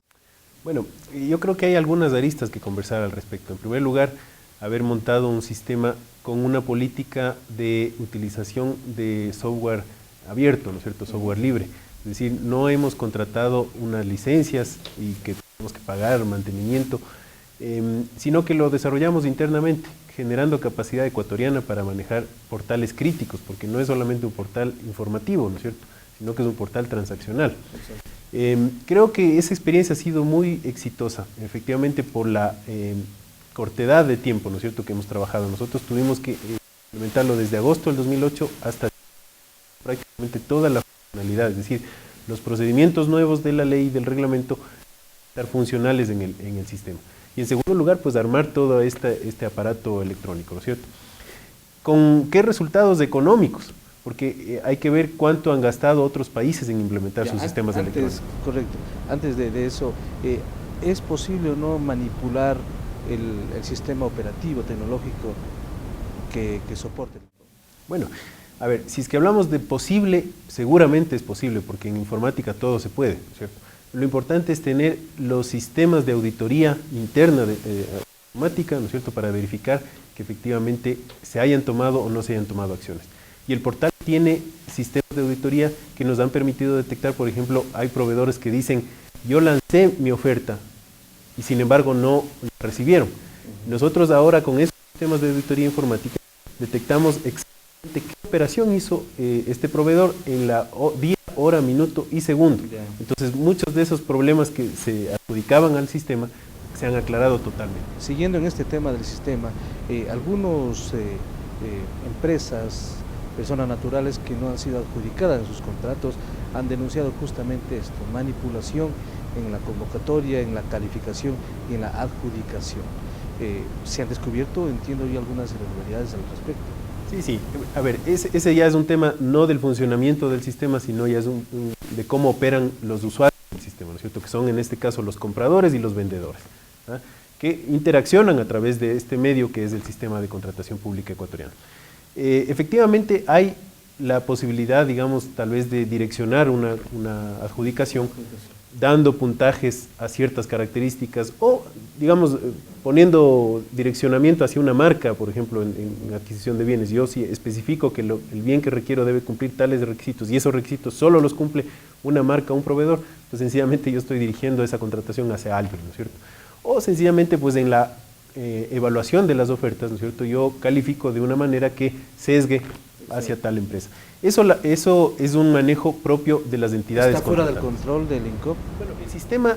Bueno, yo creo que hay algunas aristas que conversar al respecto. En primer lugar, haber montado un sistema con una política de utilización de software abierto, ¿no es cierto?, software libre. Es decir, no hemos contratado unas licencias y que tenemos que pagar mantenimiento, sino que lo desarrollamos internamente, generando capacidad ecuatoriana para manejar portales críticos, porque no es solamente un portal informativo, ¿no es cierto?, sino que es un portal transaccional. Creo que esa experiencia ha sido muy exitosa, efectivamente por la cortedad de tiempo, ¿no es cierto?, que hemos trabajado. Nosotros tuvimos que implementarlo desde agosto del 2008 hasta prácticamente toda la funcionalidad, es decir, los procedimientos nuevos de la ley y del reglamento estar funcionales en el sistema. Y en segundo lugar, pues armar todo este aparato electrónico, ¿no es cierto? ¿Con qué resultados económicos? Porque hay que ver cuánto han gastado otros países en implementar sus sistemas electrónicos. Correcto. Antes de eso, ¿es posible o no manipular el sistema operativo tecnológico que soporte? Bueno, a ver, si es que hablamos de posible, seguramente es posible, porque en informática todo se puede, ¿cierto? Lo importante es tener los sistemas de auditoría interna de informática, ¿no es cierto?, para verificar que efectivamente se hayan tomado o no se hayan tomado acciones. Y el portal tiene sistemas de auditoría que nos han permitido detectar, por ejemplo, hay proveedores que dicen, yo lancé mi oferta y sin embargo no la recibieron. Nosotros ahora con esos sistemas de auditoría informática detectamos exactamente qué operación hizo este proveedor en la día, hora, minuto y segundo. Entonces muchos de esos problemas que se adjudicaban al sistema se han aclarado totalmente. Siguiendo en este tema del sistema, algunos empresas, personas naturales que no han sido adjudicadas en sus contratos han denunciado justamente esto, manipulación en la convocatoria, en la calificación y en la adjudicación. ¿Se han descubierto, entiendo yo, algunas irregularidades al respecto? Sí. A ver, ese ya es un tema no del funcionamiento del sistema, sino ya es de cómo operan los usuarios del sistema, ¿no es cierto?, que son en este caso los compradores y los vendedores, ¿ah?, que interaccionan a través de este medio que es el sistema de contratación pública ecuatoriano. Efectivamente hay la posibilidad, digamos, tal vez de direccionar una adjudicación dando puntajes a ciertas características o, digamos, poniendo direccionamiento hacia una marca, por ejemplo, en adquisición de bienes. Yo sí especifico que el bien que requiero debe cumplir tales requisitos y esos requisitos solo los cumple una marca o un proveedor, pues sencillamente yo estoy dirigiendo esa contratación hacia alguien, ¿no es cierto? O sencillamente, pues en la evaluación de las ofertas, ¿no es cierto?, yo califico de una manera que sesgue hacia tal empresa. Eso es un manejo propio de las entidades. ¿Está fuera del control del INCOP? Bueno, el sistema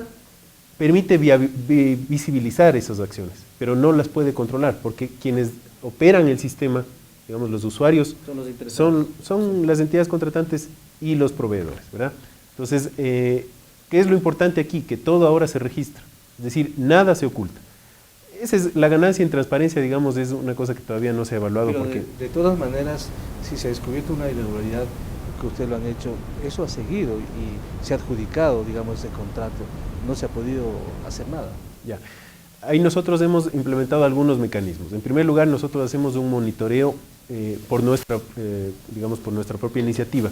permite visibilizar esas acciones, pero no las puede controlar, porque quienes operan el sistema, digamos, los usuarios, son las entidades contratantes y los proveedores, ¿verdad? Entonces, ¿qué es lo importante aquí? Que todo ahora se registra, es decir, nada se oculta. Esa es la ganancia en transparencia, digamos, es una cosa que todavía no se ha evaluado. Pero porque de todas maneras, si se ha descubierto una irregularidad que ustedes lo han hecho, eso ha seguido y se ha adjudicado, digamos, ese contrato, no se ha podido hacer nada. Ya. Ahí nosotros hemos implementado algunos mecanismos. En primer lugar, nosotros hacemos un monitoreo por nuestra propia iniciativa,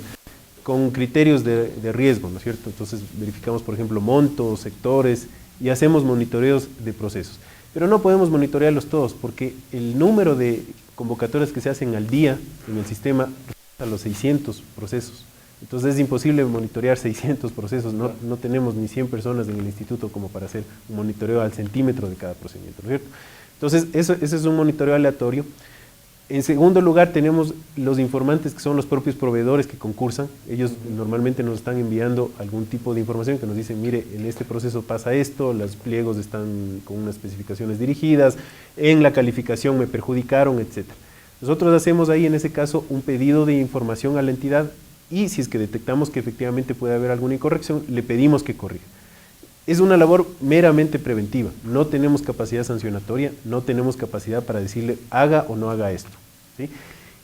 con criterios de riesgo, ¿no es cierto? Entonces verificamos, por ejemplo, montos, sectores, y hacemos monitoreos de procesos. Pero no podemos monitorearlos todos, porque el número de convocatorias que se hacen al día en el sistema a los 600 procesos. Entonces es imposible monitorear 600 procesos, no tenemos ni 100 personas en el instituto como para hacer un monitoreo al centímetro de cada procedimiento, ¿no es cierto? Entonces ese es un monitoreo aleatorio. En segundo lugar tenemos los informantes, que son los propios proveedores que concursan. Ellos normalmente nos están enviando algún tipo de información que nos dicen, mire, en este proceso pasa esto, los pliegos están con unas especificaciones dirigidas, en la calificación me perjudicaron, etc. Nosotros hacemos ahí en ese caso un pedido de información a la entidad y si es que detectamos que efectivamente puede haber alguna incorrección, le pedimos que corrija. Es una labor meramente preventiva, no tenemos capacidad sancionatoria, no tenemos capacidad para decirle haga o no haga esto, ¿sí?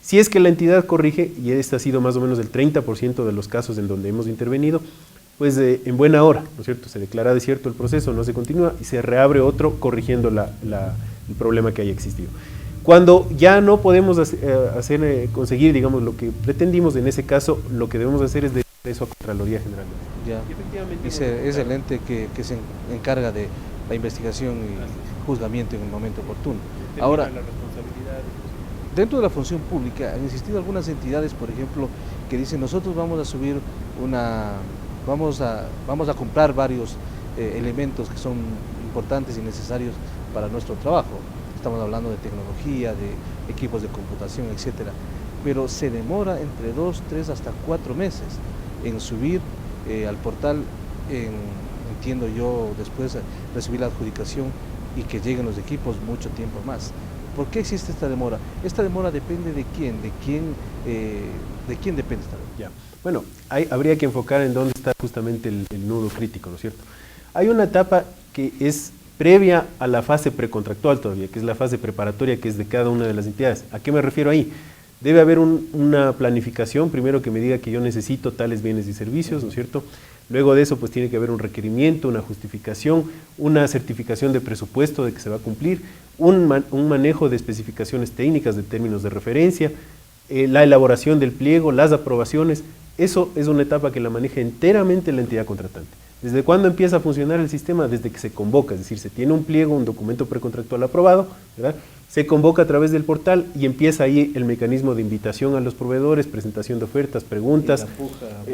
Si es que la entidad corrige, y este ha sido más o menos el 30% de los casos en donde hemos intervenido, pues en buena hora, ¿no es cierto? Se declara desierto el proceso, no se continúa y se reabre otro corrigiendo el problema que haya existido. Cuando ya no podemos conseguir, digamos, lo que pretendimos, en ese caso, lo que debemos hacer es de eso a Contraloría General. Ya. Es el ente que se encarga de la investigación y juzgamiento en el momento oportuno. Ahora, dentro de la función pública han existido algunas entidades, por ejemplo, que dicen nosotros vamos a subir vamos a comprar varios elementos que son importantes y necesarios para nuestro trabajo. Estamos hablando de tecnología, de equipos de computación, etcétera. Pero se demora entre 2, 3 hasta 4 meses en subir al portal, entiendo yo, después recibir la adjudicación y que lleguen los equipos mucho tiempo más. ¿Por qué existe esta demora? Esta demora depende de quién, de quién depende esta demora. Ya. Bueno, habría que enfocar en dónde está justamente el nudo crítico, ¿no es cierto? Hay una etapa que es previa a la fase precontractual todavía, que es la fase preparatoria, que es de cada una de las entidades. ¿A qué me refiero ahí? Debe haber una planificación, primero que me diga que yo necesito tales bienes y servicios, ¿no es cierto? Luego de eso, pues tiene que haber un requerimiento, una justificación, una certificación de presupuesto de que se va a cumplir, un manejo de especificaciones técnicas, de términos de referencia, la elaboración del pliego, las aprobaciones. Eso es una etapa que la maneja enteramente la entidad contratante. ¿Desde cuándo empieza a funcionar el sistema? Desde que se convoca, es decir, se tiene un pliego, un documento precontractual aprobado, ¿verdad? Se convoca a través del portal y empieza ahí el mecanismo de invitación a los proveedores, presentación de ofertas, preguntas,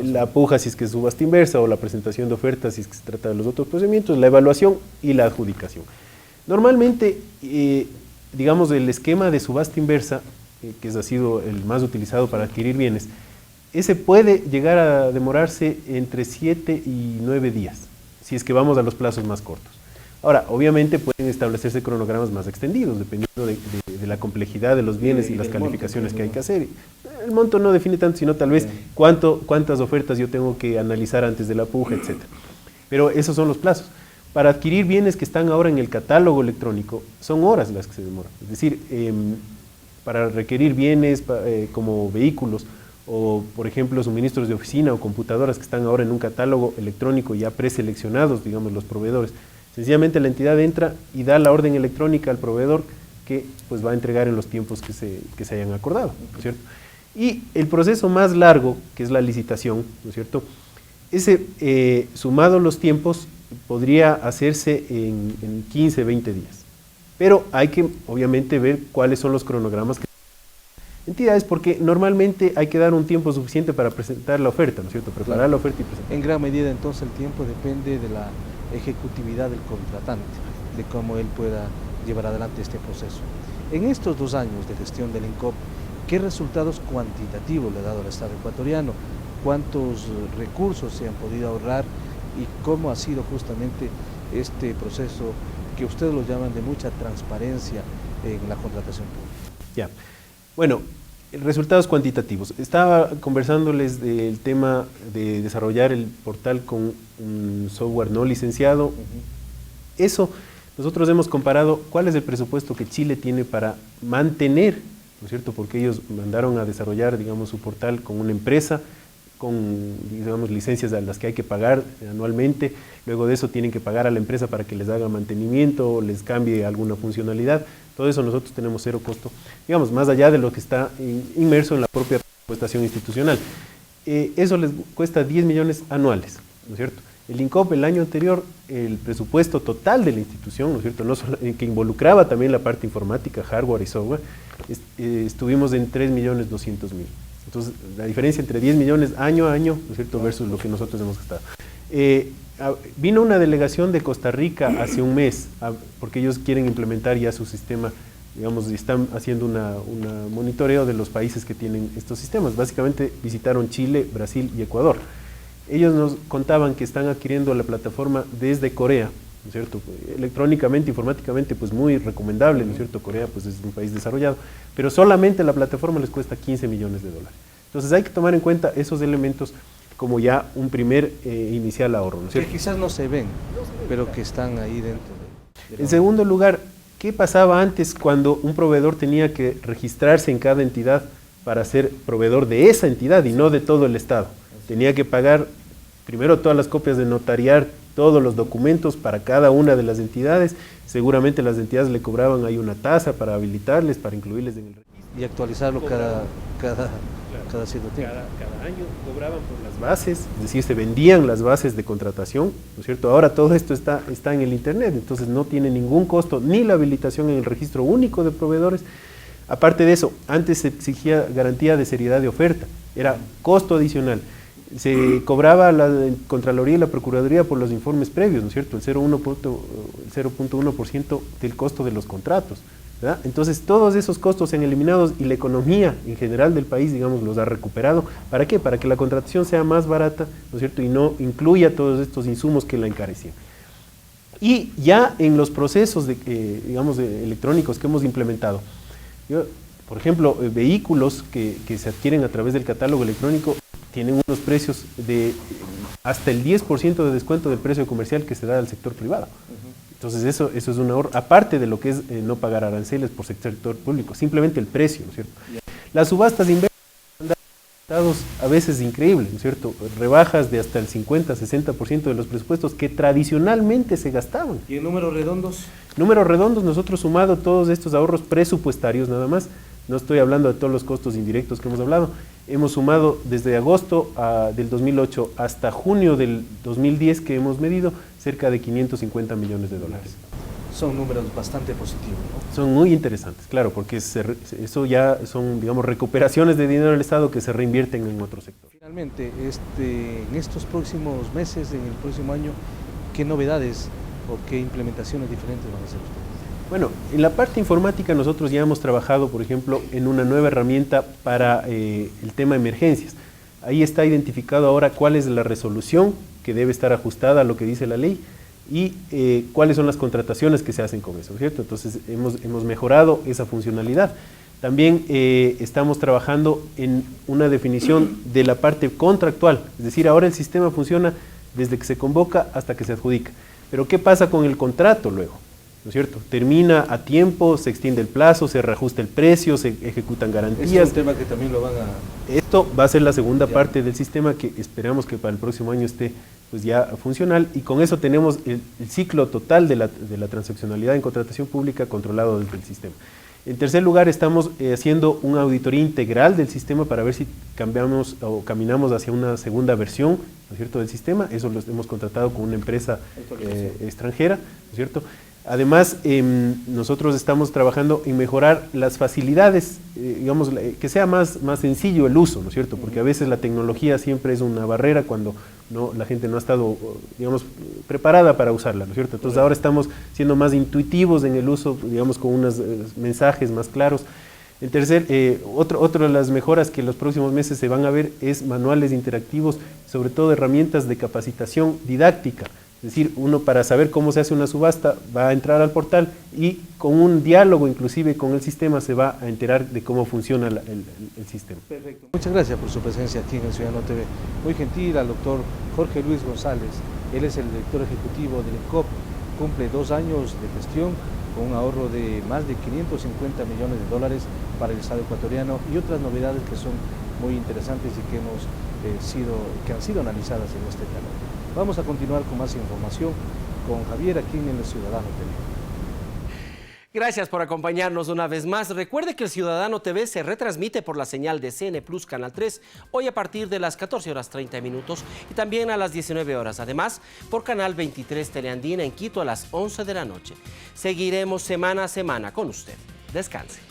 la puja si es que es subasta inversa o la presentación de ofertas si es que se trata de los otros procedimientos, la evaluación y la adjudicación. Normalmente, digamos, el esquema de subasta inversa, que ha sido el más utilizado para adquirir bienes, ese puede llegar a demorarse entre 7 y 9 días, si es que vamos a los plazos más cortos. Ahora, obviamente pueden establecerse cronogramas más extendidos, dependiendo de la complejidad de los bienes y las calificaciones que hay que hacer. El monto no define tanto, sino tal vez cuántas ofertas yo tengo que analizar antes de la puja, etc. Pero esos son los plazos. Para adquirir bienes que están ahora en el catálogo electrónico, son horas las que se demoran. Es decir, para requerir bienes como vehículos, o por ejemplo suministros de oficina o computadoras que están ahora en un catálogo electrónico ya preseleccionados, digamos, los proveedores. Sencillamente la entidad entra y da la orden electrónica al proveedor que pues va a entregar en los tiempos que se hayan acordado, ¿no es cierto? Y el proceso más largo, que es la licitación, ¿no es cierto? Ese, sumado los tiempos, podría hacerse en 15, 20 días. Pero hay que obviamente ver cuáles son los cronogramas que entidades, porque normalmente hay que dar un tiempo suficiente para presentar la oferta, ¿no es cierto? Preparar la oferta y presentar. En gran medida entonces el tiempo depende de la ejecutividad del contratante, de cómo él pueda llevar adelante este proceso. En estos 2 años de gestión del INCOP, ¿qué resultados cuantitativos le ha dado al Estado ecuatoriano? ¿Cuántos recursos se han podido ahorrar? ¿Y cómo ha sido justamente este proceso que ustedes lo llaman de mucha transparencia en la contratación pública? Ya, bueno, resultados cuantitativos. Estaba conversándoles del tema de desarrollar el portal con un software no licenciado. Eso, nosotros hemos comparado cuál es el presupuesto que Chile tiene para mantener, ¿no es cierto? Porque ellos mandaron a desarrollar, digamos, su portal con una empresa, con, digamos, licencias a las que hay que pagar anualmente. Luego de eso tienen que pagar a la empresa para que les haga mantenimiento o les cambie alguna funcionalidad. Todo eso nosotros tenemos cero costo, digamos, más allá de lo que está inmerso en la propia presupuestación institucional. Eso les cuesta 10 millones anuales, ¿no es cierto? El INCOP el año anterior, el presupuesto total de la institución, ¿no es cierto?, no solo, que involucraba también la parte informática, hardware y software, estuvimos en 3.200.000. Entonces, la diferencia entre 10 millones año a año, ¿no es cierto?, versus lo que nosotros hemos gastado. Vino una delegación de Costa Rica hace un mes, porque ellos quieren implementar ya su sistema, digamos, y están haciendo un monitoreo de los países que tienen estos sistemas. Básicamente visitaron Chile, Brasil y Ecuador. Ellos nos contaban que están adquiriendo la plataforma desde Corea, ¿no es cierto? Electrónicamente, informáticamente, pues muy recomendable, ¿no es cierto? Corea pues es un país desarrollado, pero solamente la plataforma les cuesta 15 millones de dólares. Entonces hay que tomar en cuenta esos elementos como ya un primer inicial ahorro, ¿no es cierto? Que quizás no se ven, pero que están ahí dentro. En segundo lugar, ¿qué pasaba antes cuando un proveedor tenía que registrarse en cada entidad para ser proveedor de esa entidad y no de todo el Estado? Tenía que pagar primero todas las copias de notariar, todos los documentos para cada una de las entidades. Seguramente las entidades le cobraban ahí una tasa para habilitarles, para incluirles en el registro. Y actualizarlo cada cierto tiempo. Cada año cobraban por las bases, es decir, se vendían las bases de contratación, ¿no es cierto? Ahora todo esto está en el Internet, entonces no tiene ningún costo, ni la habilitación en el registro único de proveedores. Aparte de eso, antes se exigía garantía de seriedad de oferta, era costo adicional. Se cobraba la Contraloría y la Procuraduría por los informes previos, ¿no es cierto? El 0.1% del costo de los contratos, ¿verdad? Entonces todos esos costos se han eliminado y la economía en general del país, digamos, los ha recuperado. ¿Para qué? Para que la contratación sea más barata, ¿no es cierto? Y no incluya todos estos insumos que la encarecían. Y ya en los procesos electrónicos que hemos implementado, por ejemplo, vehículos que se adquieren a través del catálogo electrónico tienen unos precios de hasta el 10% de descuento del precio comercial que se da al sector privado. Entonces eso es un ahorro, aparte de lo que es no pagar aranceles por sector público, simplemente el precio, ¿no es cierto? Las subastas inversas han dado resultados a veces increíbles, ¿no es cierto? Rebajas de hasta el 50-60% de los presupuestos que tradicionalmente se gastaban. ¿Y en números redondos? Números redondos, nosotros sumado todos estos ahorros presupuestarios nada más, no estoy hablando de todos los costos indirectos que hemos hablado, hemos sumado desde agosto del 2008 hasta junio del 2010 que hemos medido cerca de 550 millones de dólares. Son números bastante positivos, ¿no? Son muy interesantes, claro, porque eso ya son, digamos, recuperaciones de dinero del Estado que se reinvierten en otro sector. Finalmente, en estos próximos meses, en el próximo año, ¿qué novedades o qué implementaciones diferentes van a hacer ustedes? Bueno, en la parte informática nosotros ya hemos trabajado, por ejemplo, en una nueva herramienta para el tema de emergencias. Ahí está identificado ahora cuál es la resolución que debe estar ajustada a lo que dice la ley y cuáles son las contrataciones que se hacen con eso, ¿cierto? Entonces hemos mejorado esa funcionalidad. También estamos trabajando en una definición de la parte contractual, es decir, ahora el sistema funciona desde que se convoca hasta que se adjudica. Pero ¿qué pasa con el contrato luego? ¿No es cierto? Termina a tiempo, se extiende el plazo, se reajusta el precio, se ejecutan garantías. Es un tema que también lo van a... Esto va a ser la segunda parte del sistema que esperamos que para el próximo año esté pues ya funcional y con eso tenemos el ciclo total de la transaccionalidad en contratación pública controlado desde el sistema. En tercer lugar, estamos haciendo una auditoría integral del sistema para ver si cambiamos o caminamos hacia una segunda versión, ¿no es cierto?, del sistema. Eso lo hemos contratado con una empresa extranjera, ¿no es cierto? Además, nosotros estamos trabajando en mejorar las facilidades, digamos, que sea más sencillo el uso, ¿no es cierto? Porque a veces la tecnología siempre es una barrera cuando la gente no ha estado, digamos, preparada para usarla, ¿no es cierto? Entonces ahora estamos siendo más intuitivos en el uso, digamos, con unos mensajes más claros. En tercer, otra de las mejoras que en los próximos meses se van a ver es manuales interactivos, sobre todo herramientas de capacitación didáctica. Es decir, uno para saber cómo se hace una subasta va a entrar al portal y con un diálogo inclusive con el sistema se va a enterar de cómo funciona el sistema. Perfecto. Muchas gracias por su presencia aquí en el Ciudadano TV. Muy gentil al doctor Jorge Luis González. Él es el director ejecutivo del INCOP. Cumple 2 años de gestión con un ahorro de más de 550 millones de dólares para el Estado ecuatoriano y otras novedades que son muy interesantes y que han sido analizadas en este canal. Vamos a continuar con más información con Javier aquí en el Ciudadano TV. Gracias por acompañarnos una vez más. Recuerde que el Ciudadano TV se retransmite por la señal de CN Plus Canal 3 hoy a partir de las 14:30 y también a las 19 horas. Además, por Canal 23 Teleandina en Quito a las 11 de la noche. Seguiremos semana a semana con usted. Descanse.